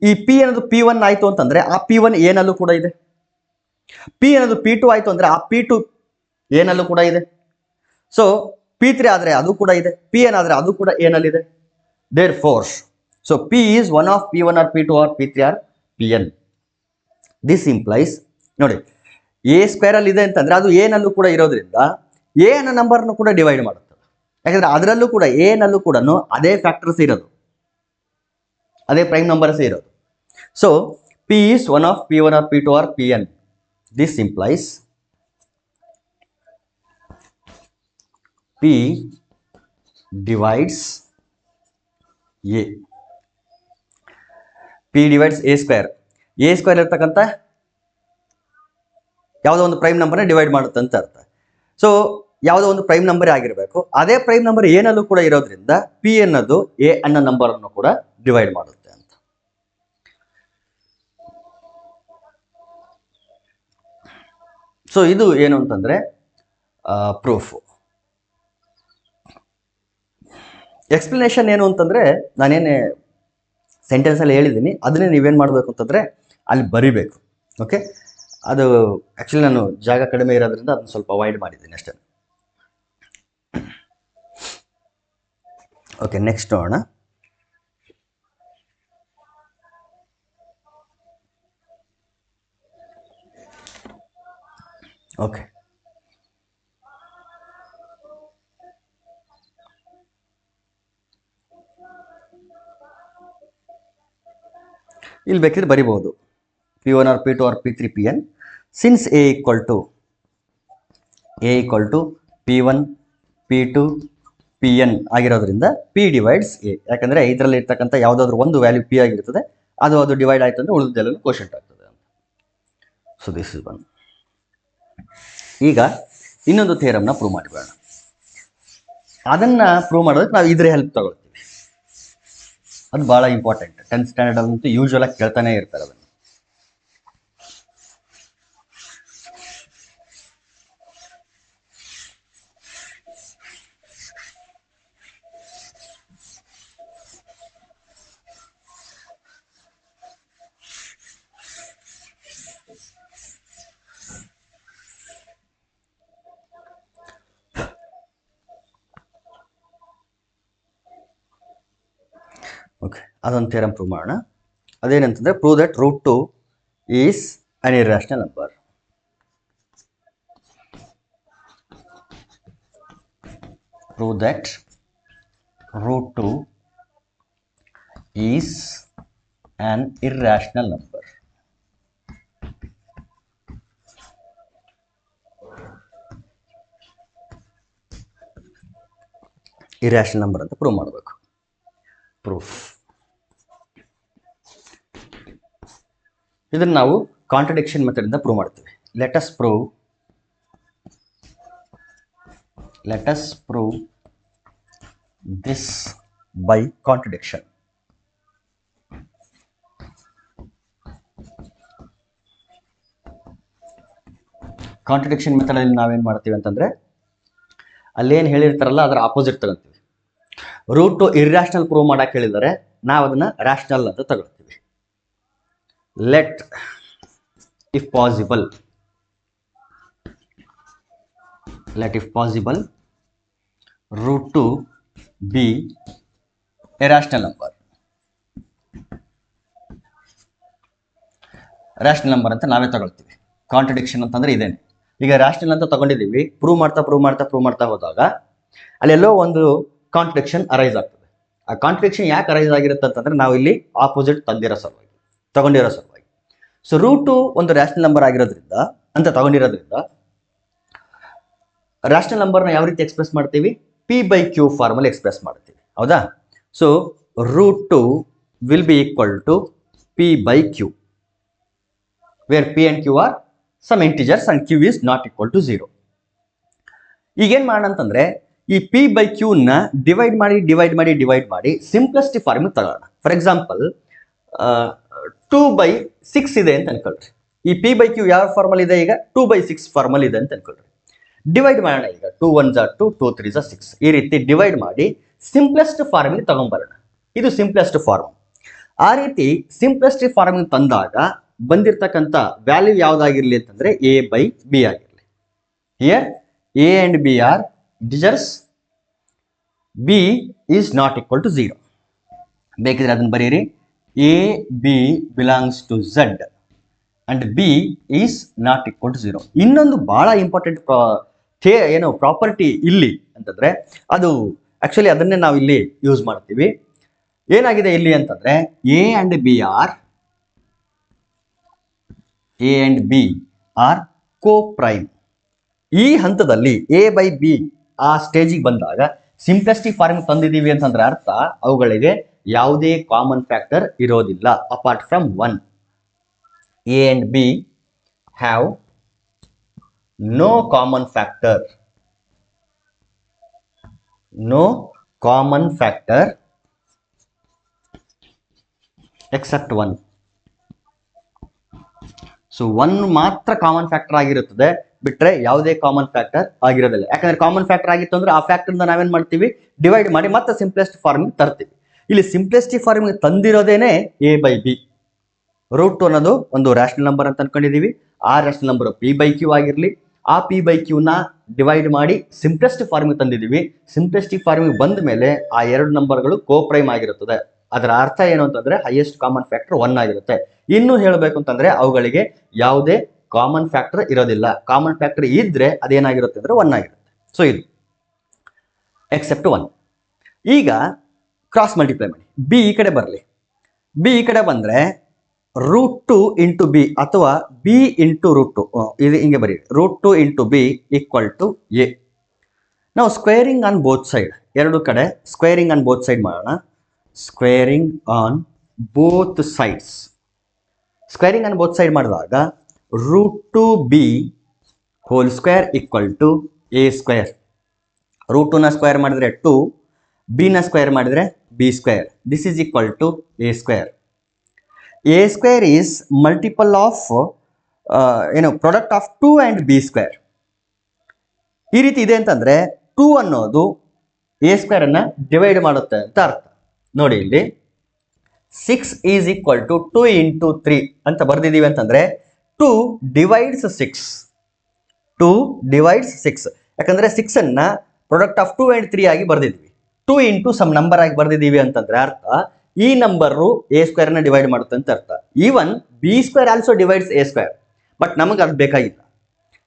ಈ ಪಿ ಅನ್ನೋದು P1 ಆಯ್ತು ಅಂತಂದ್ರೆ ಆ P1 ಏನಲ್ಲೂ ಕೂಡ ಇದೆ. ಪಿ ಅನ್ನೋದು P2 ಆಯ್ತು ಅಂದ್ರೆ ಆ P2 ಏನಲ್ಲೂ ಕೂಡ ಇದೆ. ಸೊ P3 ಆದ್ರೆ ಅದು ಕೂಡ ಇದೆ, Pn ಆದ್ರೆ ಅದು ಕೂಡ ಏನಲ್ಲಿದೆ. Therefore so P is one of P1 or P2 or P3 or Pn. This implies, ನೋಡಿ ಎ ಸ್ಕ್ವೇರ್ ಅಲ್ಲಿ ಇದೆ ಅಂತಂದ್ರೆ ಅದು ಏನಲ್ಲೂ ಕೂಡ ಇರೋದ್ರಿಂದ ಎ ಅನ್ನೋ ನಂಬರ್ನು ಕೂಡ ಡಿವೈಡ್ ಮಾಡುತ್ತದೆ, ಯಾಕಂದ್ರೆ ಅದರಲ್ಲೂ ಕೂಡ ಏನಲ್ಲೂ ಕೂಡ ಅದೇ ಫ್ಯಾಕ್ಟರ್ಸ್ ಇರೋದು, ಅದೇ ಪ್ರೈಮ್ ನಂಬರ್ಸ್ ಇರೋದು. So P is one of P1 or P2 or Pn. This implies P divides A. P divides A square. A square ಇರ್ತಕ್ಕಂಥ ಯಾವುದೋ ಒಂದು ಪ್ರೈಮ್ ನಂಬರ್ನ ಡಿವೈಡ್ ಮಾಡುತ್ತೆ ಅಂತ ಅರ್ಥ. ಸೊ ಯಾವುದೋ ಒಂದು ಪ್ರೈಮ್ ನಂಬರ್ ಆಗಿರಬೇಕು, ಅದೇ ಪ್ರೈಮ್ ನಂಬರ್ ಏನಲ್ಲೂ ಕೂಡ ಇರೋದ್ರಿಂದ P ಅನ್ನೋದು A ಅನ್ನೋ ನಂಬರ್ ಅನ್ನು ಕೂಡ ಡಿವೈಡ್ ಮಾಡುತ್ತೆ ಅಂತ. ಸೊ ಇದು ಏನು ಅಂತಂದ್ರೆ ಪ್ರೂಫ್. ಎಕ್ಸ್ಪ್ಲನೇಷನ್ ಏನು ಅಂತಂದ್ರೆ ನಾನೇನೇ ಸೆಂಟೆನ್ಸ್ ಅಲ್ಲಿ ಹೇಳಿದ್ದೀನಿ ಅದನ್ನೇ ನೀವೇನ್ ಮಾಡಬೇಕು ಅಂತಂದ್ರೆ ಅಲ್ಲಿ ಬರಿಬೇಕು. ಓಕೆ, ಅದು ಆಕ್ಚುಲಿ ನಾನು ಜಾಗ ಕಡಿಮೆ ಇರೋದ್ರಿಂದ ಅದನ್ನ ಸ್ವಲ್ಪ ಅವಾಯ್ಡ್ ಮಾಡಿದ್ದೀನಿ ಅಷ್ಟೇ. ಓಕೆ, ನೆಕ್ಸ್ಟ್ ನೋಡೋಣ. ಓಕೆ, ಇಲ್ಲಿ ಬೇಕಿದ್ರೆ ಬರಿಬಹುದು P1 or P2 or P3 Pn since A equal to P1 P2 Pn ಆಗಿರೋದ್ರಿಂದ P divides A, ಯಾಕಂದ್ರೆ ಇದರಲ್ಲಿ ಇರ್ತಕ್ಕಂಥ ಯಾವುದಾದ್ರೂ ಒಂದು ವ್ಯಾಲ್ಯೂ P ಆಗಿರ್ತದೆ, ಅದು ಡಿವೈಡ್ ಆಯ್ತು ಅಂದ್ರೆ ಉಳಿದೆಲ್ಲವೂ ಕೋಶೆಂಟ್ ಆಗ್ತದೆ ಅಂತ. So this is one. ಈಗ ಇನ್ನೊಂದು ಥಿಯರಮ್ನ ಪ್ರೂವ್ ಮಾಡಿಬಿಡೋಣ. ಅದನ್ನ ಪ್ರೂವ್ ಮಾಡೋದಕ್ಕೆ ನಾವು ಇದ್ರ ಹೆಲ್ಪ್ ತಗೊಳ್ತೀವಿ. ಅದು ಬಹಳ ಇಂಪಾರ್ಟೆಂಟ್. 10th ಸ್ಟ್ಯಾಂಡರ್ಡ್ ಅಂತೂ ಯೂಶುವಲ್ ಆಗಿ ಕೇಳ್ತಾನೆ ಇರ್ತಾರೆ ಅದನ್ನು. ಓಕೆ, ಅದೊಂದು ಥಿಯರಮ್ ಪ್ರೂವ್ ಮಾಡೋಣ. ಅದೇನಂತಂದರೆ prove that root 2 is an irrational number. Prove that root 2 is an irrational number. Irrational number ಅಂತ ಪ್ರೂವ್ ಮಾಡಬೇಕು. ಪ್ರೂಫ್ ಇದನ್ನು ನಾವು ಕಾಂಟ್ರಡಿಕ್ಷನ್ ಮೆಥಡ್ ಇಂದ ಪ್ರೂವ್ ಮಾಡ್ತೀವಿ. Let us prove this by contradiction. Contradiction method ಅಲ್ಲಿ ನಾವೇನು ಮಾಡ್ತೀವಿ ಅಂತಂದ್ರೆ ಅಲ್ಲೇನು ಹೇಳಿರ್ತಾರಲ್ಲ ಅದರ ಆಪೋಸಿಟ್ ತಗೊಳ್ತೀವಿ. ರೂಟ್ 2 ಇರ್ರಾಷನಲ್ ಪ್ರೂವ್ ಮಾಡಕ್ಕೆ ಹೇಳಿದರೆ ನಾವು ಅದನ್ನ ರಾಷನಲ್ ಅಂತ ತಗೊಳ್ತೀವಿ. Let if possible root 2 be a rational number. Rational number ಅಂತ ನಾವೇ ತಗೊಳ್ತೀವಿ. ಕಾಂಟ್ರಡಿಕ್ಷನ್ ಅಂತಂದ್ರೆ ಇದೇನೆ. ಈಗ ರಾಷನಲ್ ಅಂತ ತಗೊಂಡಿದ್ದೀವಿ, ಪ್ರೂವ್ ಮಾಡ್ತಾ ಹೋದಾಗ ಅಲ್ಲೆಲ್ಲೋ ಒಂದು ಕಾಂಟ್ರಡಿಕ್ಷನ್ ಅರೈಸ್ ಆಗ್ತದೆ. ಆ ಕಾಂಟ್ರಡಿಕ್ಷನ್ ಯಾಕೆ ಅರೈಸ್ ಆಗಿರುತ್ತೆ ಅಂತಂದ್ರೆ ನಾವು ಇಲ್ಲಿ ಆಪೋಸಿಟ್ ತಗೊಂಡಿರೋ ಸಲುವಾಗಿ. ಸೊ ರೂಟ್ 2 ಒಂದು ರಾಷನಲ್ ನಂಬರ್ ಆಗಿರೋದ್ರಿಂದ ಅಂತ ತಗೊಂಡಿರೋದ್ರಿಂದ ರಾಷನಲ್ ನಂಬರ್ನ ಯಾವ ರೀತಿ ಎಕ್ಸ್ಪ್ರೆಸ್ ಮಾಡ್ತೀವಿ? P/Q ಫಾರ್ಮಲ್ಲಿ ಎಕ್ಸ್ಪ್ರೆಸ್ ಮಾಡ್ತೀವಿ, ಹೌದಾ? So root 2 will be equal to P/Q, where P and Q are some integers and Q is not equal to 0. ಈಗೇನು ಮಾಡೋಣ ಅಂತಂದ್ರೆ ಈ P/Q ನ ಡಿವೈಡ್ ಮಾಡಿ ಸಿಂಪ್ಲೆಸ್ಟ್ ಫಾರ್ಮಿಗೆ ತಗೋಣ. ಫಾರ್ ಎಕ್ಸಾಂಪಲ್ 2/6 ಇದೆ ಅಂತ ಅನ್ಕೊಳ್ರಿ. ಈ P/Q ಯಾವ ಫಾರ್ಮಲ್ ಇದೆ? ಈಗ 2/6 ಫಾರ್ಮಲ್ ಇದೆ ಅಂತ ಅನ್ಕೊಳ್ರಿ. ಡಿವೈಡ್ ಮಾಡೋಣ. ಈಗ 2 1s are 2, 2 3s are 6. ಈ ರೀತಿ ಡಿವೈಡ್ ಮಾಡಿ ಸಿಂಪ್ಲೆಸ್ಟ್ ಫಾರ್ಮಿಗೆ ತಗೊಂಡ್ಬರೋಣ. ಇದು ಸಿಂಪ್ಲೆಸ್ಟ್ ಫಾರ್ಮ್. ಆ ರೀತಿ ಸಿಂಪ್ಲೆಸ್ಟ್ ಫಾರ್ಮಿಗೆ ತಂದಾಗ ಬಂದಿರತಕ್ಕಂಥ ವ್ಯಾಲ್ಯೂ ಯಾವುದಾಗಿರಲಿ ಅಂತಂದ್ರೆ A/B ಆಗಿರಲಿ. Here A and B are integers. B is not equal to 0. ಬೇಕಿದ್ರೆ ಅದನ್ನು ಬರೀರಿ. A/B belongs to Z and B is not equal to 0. ಇನ್ನೊಂದು ಬಹಳ ಇಂಪಾರ್ಟೆಂಟ್ ಪ್ರಾಪರ್ಟಿ ಇಲ್ಲಿ ಅಂತಂದ್ರೆ ಅದು ಆಕ್ಚುಲಿ ಅದನ್ನೇ ನಾವು ಇಲ್ಲಿ ಯೂಸ್ ಮಾಡ್ತೀವಿ. ಏನಾಗಿದೆ ಇಲ್ಲಿ ಅಂತಂದ್ರೆ A and B are co-prime. ಈ ಹಂತದಲ್ಲಿ A/B ಆ ಸ್ಟೇಜಿಗೆ ಬಂದಾಗ ಸಿಂಪ್ಲೆಸ್ಟಿಕ್ ಫಾರ್ಮ್ ತಂದಿದ್ದೀವಿ ಅಂತಂದ್ರೆ ಅರ್ಥ ಅವುಗಳಿಗೆ ಯಾವುದೇ ಕಾಮನ್ ಫ್ಯಾಕ್ಟರ್ ಇರೋದಿಲ್ಲ apart from 1. A and B have no common factor except 1. So 1 ಮಾತ್ರ ಕಾಮನ್ ಫ್ಯಾಕ್ಟರ್ ಆಗಿರುತ್ತದೆ, ಬಿಟ್ರೆ ಯಾವುದೇ ಕಾಮನ್ ಫ್ಯಾಕ್ಟರ್ ಆಗಿರೋದಿಲ್ಲ. ಯಾಕಂದ್ರೆ ಕಾಮನ್ ಫ್ಯಾಕ್ಟರ್ ಆಗಿತ್ತು ಅಂದ್ರೆ ಆ ಫ್ಯಾಕ್ಟರ್ ನಾವೇನ್ ಮಾಡ್ತೀವಿ? ಡಿವೈಡ್ ಮಾಡಿ ಮತ್ತೆ ಸಿಂಪ್ಲೆಸ್ಟ್ ಫಾರ್ಮಿಗೆ ತರ್ತೀವಿ. ಇಲ್ಲಿ ಸಿಂಪ್ಲೆಸ್ಟಿಕ್ ಫಾರ್ಮಿಗೆ ತಂದಿರೋದೇನೆ A/B. ರೂಟ್ 2 ಅನ್ನೋದು ಒಂದು ರಾಷನಲ್ ನಂಬರ್ ಅಂತ ಅನ್ಕೊಂಡಿದೀವಿ. ಆ ರಾಷನಲ್ ನಂಬರ್ P/Q ಆಗಿರಲಿ. ಆ P/Q ನ ಡಿವೈಡ್ ಮಾಡಿ ಸಿಂಪ್ಲೆಸ್ಟ್ ಫಾರ್ಮಿಗೆ ತಂದಿದ್ದೀವಿ. ಸಿಂಪ್ಲೆಸ್ಟಿಕ್ ಫಾರ್ಮಿಗೆ ಬಂದ ಮೇಲೆ ಆ ಎರಡು ನಂಬರ್ಗಳು ಕೋಪ್ರೈಮ್ ಆಗಿರುತ್ತದೆ. ಅದರ ಅರ್ಥ ಏನು ಅಂತಂದ್ರೆ ಹೈಯೆಸ್ಟ್ ಕಾಮನ್ ಫ್ಯಾಕ್ಟರ್ 1 ಆಗಿರುತ್ತೆ. ಇನ್ನು ಹೇಳಬೇಕು ಅಂತಂದ್ರೆ ಅವುಗಳಿಗೆ ಯಾವುದೇ ಕಾಮನ್ ಫ್ಯಾಕ್ಟರ್ ಇರೋದಿಲ್ಲ. ಕಾಮನ್ ಫ್ಯಾಕ್ಟರ್ ಇದ್ರೆ ಅದೇನಾಗಿರುತ್ತೆ ಅಂದ್ರೆ 1 ಆಗಿರುತ್ತೆ. ಸೊ ಇದು ಎಕ್ಸೆಪ್ಟ್ 1. ಈಗ ಕ್ರಾಸ್ ಮಲ್ಟಿಪ್ಲೈ ಮಾಡಿ. B ಈ ಕಡೆ ಬರಲಿ. B ಈ ಕಡೆ ಬಂದ್ರೆ ರೂಟ್ 2 ಇಂಟು B ಅಥವಾ B ಇಂಟು ರೂಟ್ 2 ಇದು ಹಿಂಗೆ ಬರೀ. Root 2 into B equal to A. ನಾವು ಸ್ಕ್ವೇರಿಂಗ್ ಆನ್ ಬೋತ್ ಸೈಡ್, ಎರಡು ಕಡೆ ಸ್ಕ್ವೇರಿಂಗ್ ಆನ್ ಬೋತ್ ಸೈಡ್ ಮಾಡೋಣ. Squaring on both sides. Squaring on both side ಮಾಡಿದಾಗ root 2B whole square equal to A square. Root 2ನ square ಮಾಡಿದ್ರೆ 2, B ನ square ಮಾಡಿದ್ರೆ B square. This is equal to A square. A square is multiple of product of 2 and B square. ಈ ರೀತಿ ಇದೆ ಅಂತಂದ್ರೆ 2 ಅನ್ನೋದು A square ಅನ್ನ ಡಿವೈಡ್ ಮಾಡುತ್ತೆ ಅಂತ ಅರ್ಥ. ನೋಡಿ ಇಲ್ಲಿ 6 is equal to 2 into 3 ಅಂತ ಬರ್ದಿದ್ದೀವಿ ಅಂತಂದ್ರೆ 2 divides 6. 2 divides 6. ಯಾಕಂದ್ರೆ 6 ಅನ್ನ ಪ್ರಾಡಕ್ಟ್ ಆಫ್ 2 and 3 ಆಗಿ ಬರ್ದಿದ್ವಿ. 2 into ಸಮ್ ನಂಬರ್ ಆಗಿ ಬರ್ದಿದ್ದೀವಿ ಅಂತಂದ್ರೆ ಅರ್ಥ ಈ ನಂಬರು ಎ ಸ್ಕ್ವೇರ್ ನ ಡಿವೈಡ್ ಮಾಡುತ್ತೆ ಅಂತ ಅರ್ಥ. Even B square also divides A square, but ನಮಗೆ ಅದು ಬೇಕಾಗಿಲ್ಲ.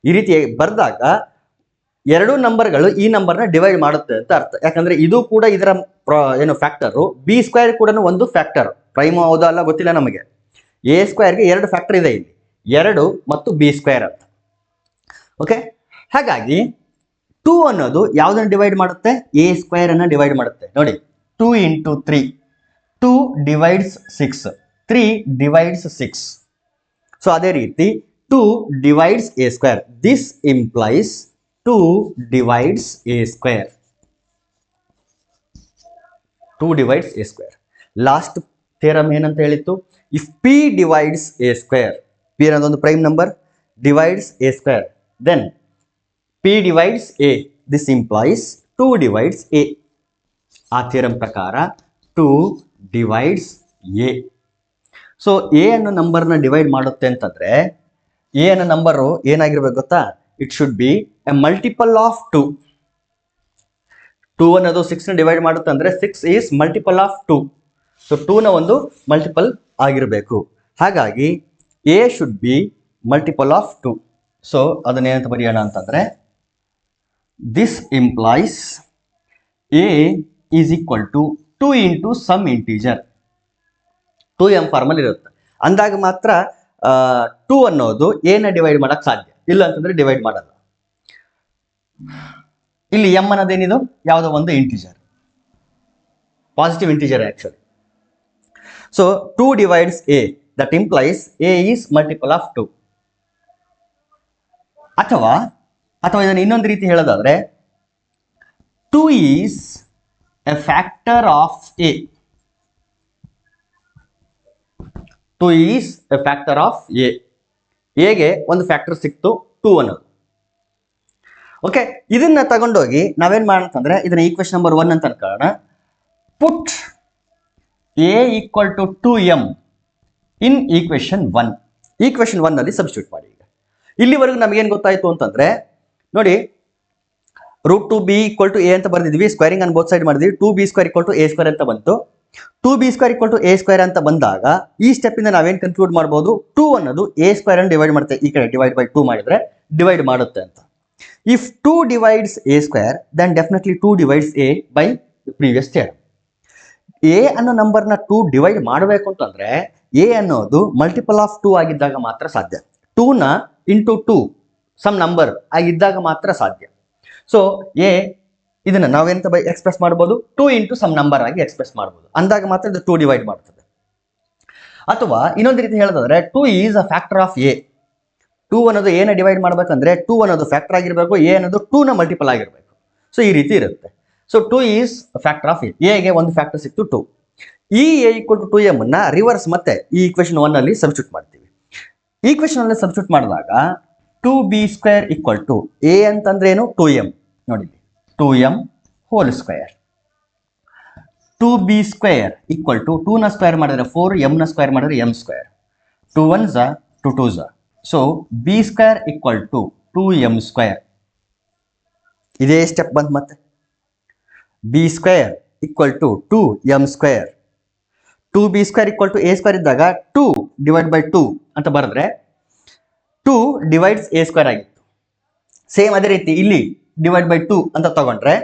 ಈ ರೀತಿ ಬರ್ದಾಗ ಎರಡು ನಂಬರ್ಗಳು ಈ ನಂಬರ್ನ ಡಿವೈಡ್ ಮಾಡುತ್ತೆ ಅಂತ ಅರ್ಥ. ಯಾಕಂದ್ರೆ ಇದು ಕೂಡ ಇದರ ಏನು ಫ್ಯಾಕ್ಟರು, ಬಿ ಸ್ಕ್ವೇರ್ ಕೂಡ ಒಂದು ಫ್ಯಾಕ್ಟರ್, ಪ್ರೈಮ್ ಹೌದಾ ಅಲ್ಲ ಗೊತ್ತಿಲ್ಲ ನಮಗೆ. ಎ ಸ್ಕ್ವೇರ್ಗೆ ಎರಡು ಫ್ಯಾಕ್ಟರ್ ಇದೆ ಇಲ್ಲಿ, 2 ಮತ್ತು ಬಿ ಸ್ಕ್ವೇರ್ ಅಂತ. ಓಕೆ, ಹಾಗಾಗಿ 2 ಅನ್ನೋದು ಯಾವುದನ್ನು ಡಿವೈಡ್ ಮಾಡುತ್ತೆ? ಎ ಸ್ಕ್ವೇರ್ ಅನ್ನ ಡಿವೈಡ್ ಮಾಡುತ್ತೆ. ನೋಡಿ, 2 ಇಂಟು 3, 2 ಡಿವೈಡ್ಸ್ 6, 3 ಡಿವೈಡ್ಸ್ 6. ಸೊ ಅದೇ ರೀತಿ 2 divides A square. This implies 2 divides a square. 2 divides a square. Last theorem ಏನಂತ ಹೇಳಿತ್ತು? If p divides a square, p ಅನ್ನೋದೊಂದು prime number, divides a square, then p divides a. This implies 2 divides a. ಆ theorem ಪ್ರಕಾರ 2 divides a. So a ಅನ್ನೋ ನಂಬರ್ನ divide ಮಾಡುತ್ತೆ ಅಂತಂದ್ರೆ a ಅನ್ನೋ ನಂಬರು ಏನಾಗಿರ್ಬೇಕು ಗೊತ್ತಾ? It should be A multiple of 2. 2 ಅನ್ನೋದು 6 ನ ಡಿವೈಡ್ ಮಾಡುತ್ತೆ ಅಂದ್ರೆ 6 ಈಸ್ ಮಲ್ಟಿಪಲ್ ಆಫ್ 2. ಸೊ 2 ನ ಒಂದು ಮಲ್ಟಿಪಲ್ ಆಗಿರಬೇಕು. ಹಾಗಾಗಿ A should be multiple of 2. So ಅದನ್ನೇನಂತ ಬರೆಯೋಣ ಅಂತಂದ್ರೆ this implies A is equal to 2 into some integer. 2m formal ಇರುತ್ತೆ ಅಂದಾಗ ಮಾತ್ರ 2 ಅನ್ನೋದು ಎ ನ ಡಿವೈಡ್ ಮಾಡಕ್ ಸಾಧ್ಯ, ಇಲ್ಲ ಅಂತಂದ್ರೆ ಡಿವೈಡ್ ಮಾಡಲ್ಲ. ಇಲ್ಲಿ ಎಂ ಅನ್ನೋದೇನಿದು? ಯಾವುದೋ ಒಂದು integer, positive integer actually. So 2 divides A, that implies A is multiple of 2. ಅಥವಾ ಇದನ್ನು ಇನ್ನೊಂದು ರೀತಿ ಹೇಳೋದಾದ್ರೆ 2 is a factor of A. 2 is a factor of A. ಎಗೆ ಒಂದು ಫ್ಯಾಕ್ಟರ್ ಸಿಕ್ತು 2 ಅನ್ನೋದು. ಓಕೆ, ಇದನ್ನ ತಗೊಂಡೋಗಿ ನಾವೇನ್ ಮಾಡೋಣ, ಇದನ್ನ ಈಕ್ವೇಶನ್ ನಂಬರ್ 1 ಅಂತ ಅನ್ಕೊಳ್ಳೋಣ. Put A equal to 2m in equation 1. Equation 1 ನಲ್ಲಿ ಸಬ್ಸ್ಟಿಟ್ಯೂಟ್ ಮಾಡಿ. ಈಗ ಇಲ್ಲಿವರೆಗೂ ನಮಗೇನು ಗೊತ್ತಾಯ್ತು ಅಂತಂದ್ರೆ ನೋಡಿ, √2b ಈಕ್ವಲ್ ಟು ಎ ಅಂತ ಬರ್ದಿದ್ವಿ, ಸ್ಕ್ವೇರಿಂಗ್ ಅನ್ ಬೋತ್ ಸೈಡ್ ಮಾಡಿದ್ವಿ. 2b square equal to a square ಅಂತ ಬಂತು. 2b square equal to a square ಅಂತ ಬಂದಾಗ ಈ ಸ್ಟೆಪ್ ಇಂದ ನಾವೇನ್ ಕನ್ಕ್ಲೂಡ್ ಮಾಡಬಹುದು? 2 ಅನ್ನೋದು ಎ ಸ್ಕ್ವೇರ್ ಅನ್ನು ಡಿವೈಡ್ ಮಾಡುತ್ತೆ. ಈ ಕಡೆ ಡಿವೈಡ್ ಬೈ 2 ಮಾಡಿದ್ರೆ ಡಿವೈಡ್ ಮಾಡುತ್ತೆ ಅಂತ. If 2 divides a square, then definitely 2 divides a by the previous theorem. a ಅನ್ನೋ ನಂಬರ್ನ 2 ಡಿವೈಡ್ ಮಾಡಬೇಕು ಅಂತಂದ್ರೆ a ಅನ್ನೋದು ಮಲ್ಟಿಪಲ್ ಆಫ್ 2 ಆಗಿದ್ದಾಗ ಮಾತ್ರ ಸಾಧ್ಯ. 2 ನ ಇಂಟು 2 ಸಮ್ ನಂಬರ್ ಆಗಿದ್ದಾಗ ಮಾತ್ರ ಸಾಧ್ಯ. ಸೊ a ಇದನ್ನ ನಾವೆಂತ ಬೈ ಎಕ್ಸ್ಪ್ರೆಸ್ ಮಾಡಬಹುದು? 2 ಇಂಟು ಸಮ್ ನಂಬರ್ ಆಗಿ ಎಕ್ಸ್ಪ್ರೆಸ್ ಮಾಡಬಹುದು. ಅಂದಾಗ ಮಾತ್ರ ಇದು 2 ಡಿವೈಡ್ ಮಾಡ್ತದೆ. ಅಥವಾ ಇನ್ನೊಂದು ರೀತಿ ಹೇಳೋದಾದ್ರೆ 2 is a factor of A. 2 ಅನ್ನೋದು ಏನ ಡಿವೈಡ್ ಮಾಡ್ಬೇಕಂದ್ರೆ 2 ಅನ್ನೋದು ಫ್ಯಾಕ್ಟರ್ ಆಗಿರಬೇಕು, ಎ ಅನ್ನೋದು 2 ನ ಮಲ್ಟಿಪಲ್ ಆಗಿರಬೇಕು. ಸೊ ಈ ರೀತಿ ಇರುತ್ತೆ. So 2 is factor of A. ಗೆ ಒಂದು ಫ್ಯಾಕ್ಟರ್ ಸಿಕ್ತು 2. ಈ ಎ ಈಕ್ವಲ್ ಟು 2m ಅನ್ನ ರಿವರ್ಸ್ ಮತ್ತೆ ಈ ಈಕ್ವೇಶನ್ 1 ಅಲ್ಲಿ ಸಬ್ಸ್ಟಿಟ್ಯೂಟ್ ಮಾಡ್ತೀವಿ. ಈಕ್ವೇಶನ್ ಅಲ್ಲಿ ಸಬ್ಸ್ಟಿಟ್ಯೂಟ್ ಮಾಡಿದಾಗ 2b square equal to A ಅಂತಂದ್ರೆ ಏನು? 2m. ನೋಡಿ, 2m whole square. 2b square equal to 2 ನ ಸ್ಕ್ವೇರ್ ಮಾಡಿದ್ರೆ 4, m ನ ಸ್ಕ್ವೇರ್ ಮಾಡಿದ್ರೆ m square. 2 1s 2 2s. So b square equal to 2m square. ಇದೇ ಸ್ಟೆಪ್ ಬಂತು ಮತ್ತೆ. b square equal to 2m square. 2b square equal to a square ಇದ್ದಾಗ 2 divide by 2 ಅಂತ ಬರೆದ್ರೆ 2 ಡಿವೈಡ್ಸ್ a ಸ್ಕ್ವೇರ್ ಆಗಿತ್ತು. Same ಅದೇ ರೀತಿ ಇಲ್ಲಿ ಡಿವೈಡ್ ಬೈ 2 ಅಂತ ತಗೊಂಡ್ರೆ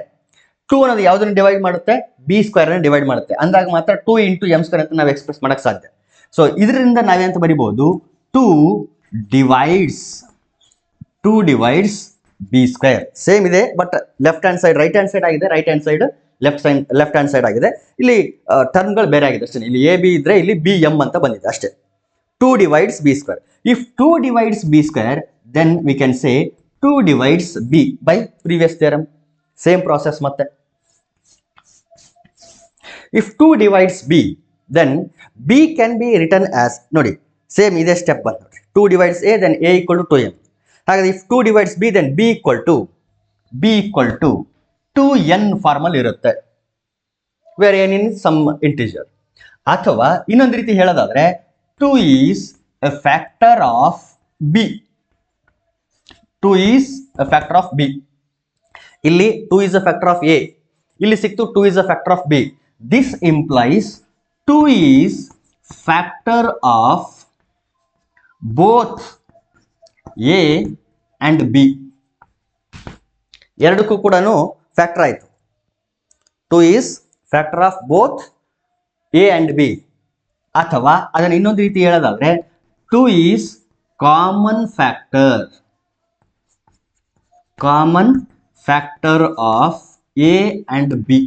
2 ಅನ್ನೋದು ಯಾವುದನ್ನು ಡಿವೈಡ್ ಮಾಡುತ್ತೆ? b ಸ್ಕ್ವೇರ್ ಅನ್ನು ಡಿವೈಡ್ ಮಾಡುತ್ತೆ. ಅಂದಾಗ ಮಾತ್ರ 2 ಇಂಟು m ಸ್ಕ್ವೇರ್ ಅಂತ ನಾವು ಎಕ್ಸ್ಪ್ರೆಸ್ ಮಾಡಕ್ ಸಾಧ್ಯ. ಸೊ ಇದರಿಂದ ನಾವೇಂತ ಬರಿಬಹುದು? 2 ಡಿವೈಡ್ಸ್ b ಸ್ಕ್ವೇರ್. ಸೇಮ್ ಇದೆ, but left hand side right hand side ಆಗಿದೆ, right hand side left hand side ಆಗಿದೆ. ಇಲ್ಲಿ ಟರ್ಮ್ಗಳು ಬೇರೆ ಆಗಿದೆ ಅಷ್ಟೇ. ಇಲ್ಲಿ a b ಇದ್ರೆ ಇಲ್ಲಿ b m ಅಂತ ಬಂದಿದೆ ಅಷ್ಟೇ. 2 divides b square. If 2 divides b square, then we can say 2 divides b by previous theorem. Same process matte. If 2 divides b, then b can be written as, nodi, same ide step bantu. 2 divides a, then a equal to 2m. Hagare if 2 divides b, then b equal to 2n formal irutte, where n is some integer. Athava ಇನ್ನೊಂದು ರೀತಿ ಹೇಳೋದಾದ್ರೆ 2 is a factor of b. 2 is a factor of b. ಇಲ್ಲಿ 2 is a factor of a. ಇಲ್ಲಿ ಸಿಕ್ತು 2 is a factor of b. This implies 2 is factor of both A and B. ಎರಡಕ್ಕೂ ಕೂಡ factor ಆಯಿತು. 2 is factor of both A and B. ಅಥವಾ ಅದನ್ನು ಇನ್ನೊಂದು ರೀತಿ ಹೇಳೋದಾದ್ರೆ 2 is common factor of A and B.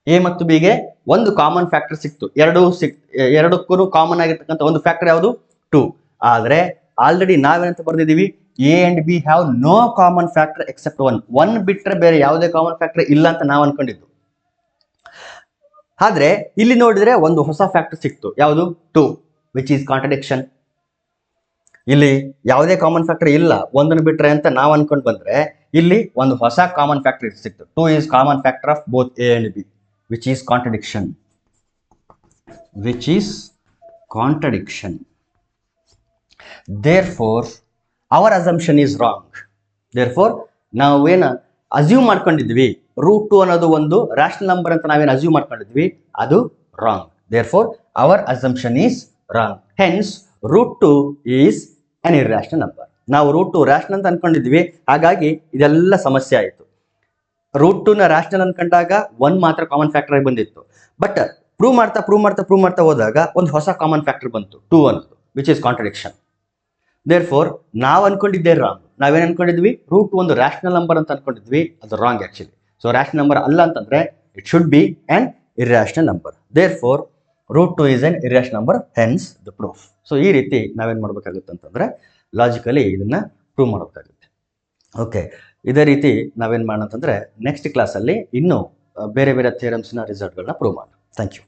A ಮತ್ತು ಬಿಗೆ ಒಂದು ಕಾಮನ್ ಫ್ಯಾಕ್ಟರ್ ಸಿಕ್ತು. ಎರಡಕ್ಕೂ ಕಾಮನ್ ಆಗಿರ್ತಕ್ಕಂಥ ಒಂದು ಫ್ಯಾಕ್ಟರ್ ಯಾವುದು? 2. ಆದರೆ ಆಲ್ರೆಡಿ ನಾವೇನಂತ ಬರ್ದಿದ್ದೀವಿ, A and B have no common factor except 1. 1 ಬಿಟ್ಟರೆ ಬೇರೆ ಯಾವುದೇ ಕಾಮನ್ ಫ್ಯಾಕ್ಟರ್ ಇಲ್ಲ ಅಂತ ನಾವು ಅನ್ಕೊಂಡಿದ್ದು. ಆದ್ರೆ ಇಲ್ಲಿ ನೋಡಿದ್ರೆ ಒಂದು ಹೊಸ ಫ್ಯಾಕ್ಟರ್ ಸಿಕ್ತು. ಯಾವುದು? 2, ವಿಚ್ ಈಸ್ ಕಾಂಟ್ರಡಿಕ್ಷನ್. ಇಲ್ಲಿ ಯಾವುದೇ ಕಾಮನ್ ಫ್ಯಾಕ್ಟರ್ ಇಲ್ಲ, ಒಂದನ್ನು ಬಿಟ್ರೆ ಅಂತ ನಾವು ಅನ್ಕೊಂಡು ಬಂದ್ರೆ ಇಲ್ಲಿ ಒಂದು ಹೊಸ ಕಾಮನ್ ಫ್ಯಾಕ್ಟರ್ ಸಿಕ್ತು. 2 is common factor of both A and B, which is contradiction. Therefore our assumption is wrong. Therefore ನಾವೇನು ಅಸ್ಯೂಮ್ ಮಾಡ್ಕೊಂಡಿದ್ವಿ, √2 ಅನ್ನೋದು ಒಂದು ರ್ಯಾಷನಲ್ ನಂಬರ್ ಅಂತ ನಾವೇನು ಅಸ್ಯೂಮ್ ಮಾಡ್ಕೊಂಡಿದ್ವಿ, ಅದು wrong. Therefore our assumption is wrong. Hence √2 is an irrational number. ನಾವು √2 rational ಅಂತ ಅನ್ಕೊಂಡಿದ್ವಿ, ಹಾಗಾಗಿ ಇದೆಲ್ಲ ಸಮಸ್ಯೆ ಆಯಿತು. √2ನ ರ್ಯಾಷನಲ್ ಅನ್ಕೊಂಡಾಗ 1 ಮಾತ್ರ ಕಾಮನ್ ಫ್ಯಾಕ್ಟರ್ ಆಗಿ ಬಂದಿತ್ತು. ಬಟ್ ಪ್ರೂವ್ ಮಾಡ್ತಾ ಹೋದಾಗ ಒಂದು ಹೊಸ ಕಾಮನ್ ಫ್ಯಾಕ್ಟರ್ ಬಂತು, 2 ಅನ್ನೋದು, ವಿಚ್ ಈಸ್ ಕಾಂಟ್ರಡಿಕ್ಷನ್. Therefore ನಾವು ಅನ್ಕೊಂಡಿದ್ದೇ ರಾಂಗ್. ನಾವೇನು ಅನ್ಕೊಂಡಿದ್ವಿ? √2 ಒಂದು ರ್ಯಾಷನಲ್ ನಂಬರ್ ಅಂತ ಅನ್ಕೊಂಡಿದ್ವಿ, ಅದು wrong actually. So rational number ಅಲ್ಲ ಅಂತಂದ್ರೆ it should be on irrational number. Therefore √2 is an irrational number, hence the proof. So ಈ ರೀತಿ ನಾವೇನು ಮಾಡಬೇಕಾಗುತ್ತೆ ಅಂತಂದ್ರೆ ಲಾಜಿಕಲಿ ಇದನ್ನ ಪ್ರೂವ್ ಮಾಡಬೇಕಾಗುತ್ತೆ. ಓಕೆ, ಇದೇ ರೀತಿ ನಾವೇನು ಮಾಡೋಣ ಅಂತಂದ್ರೆ ನೆಕ್ಸ್ಟ್ ಕ್ಲಾಸಲ್ಲಿ ಇನ್ನೂ ಬೇರೆ ಥಿಯರಮ್ಸ್ನ ರಿಸಲ್ಟ್ಗಳನ್ನ ಪ್ರೂವ್ ಮಾಡೋಣ. Thank you.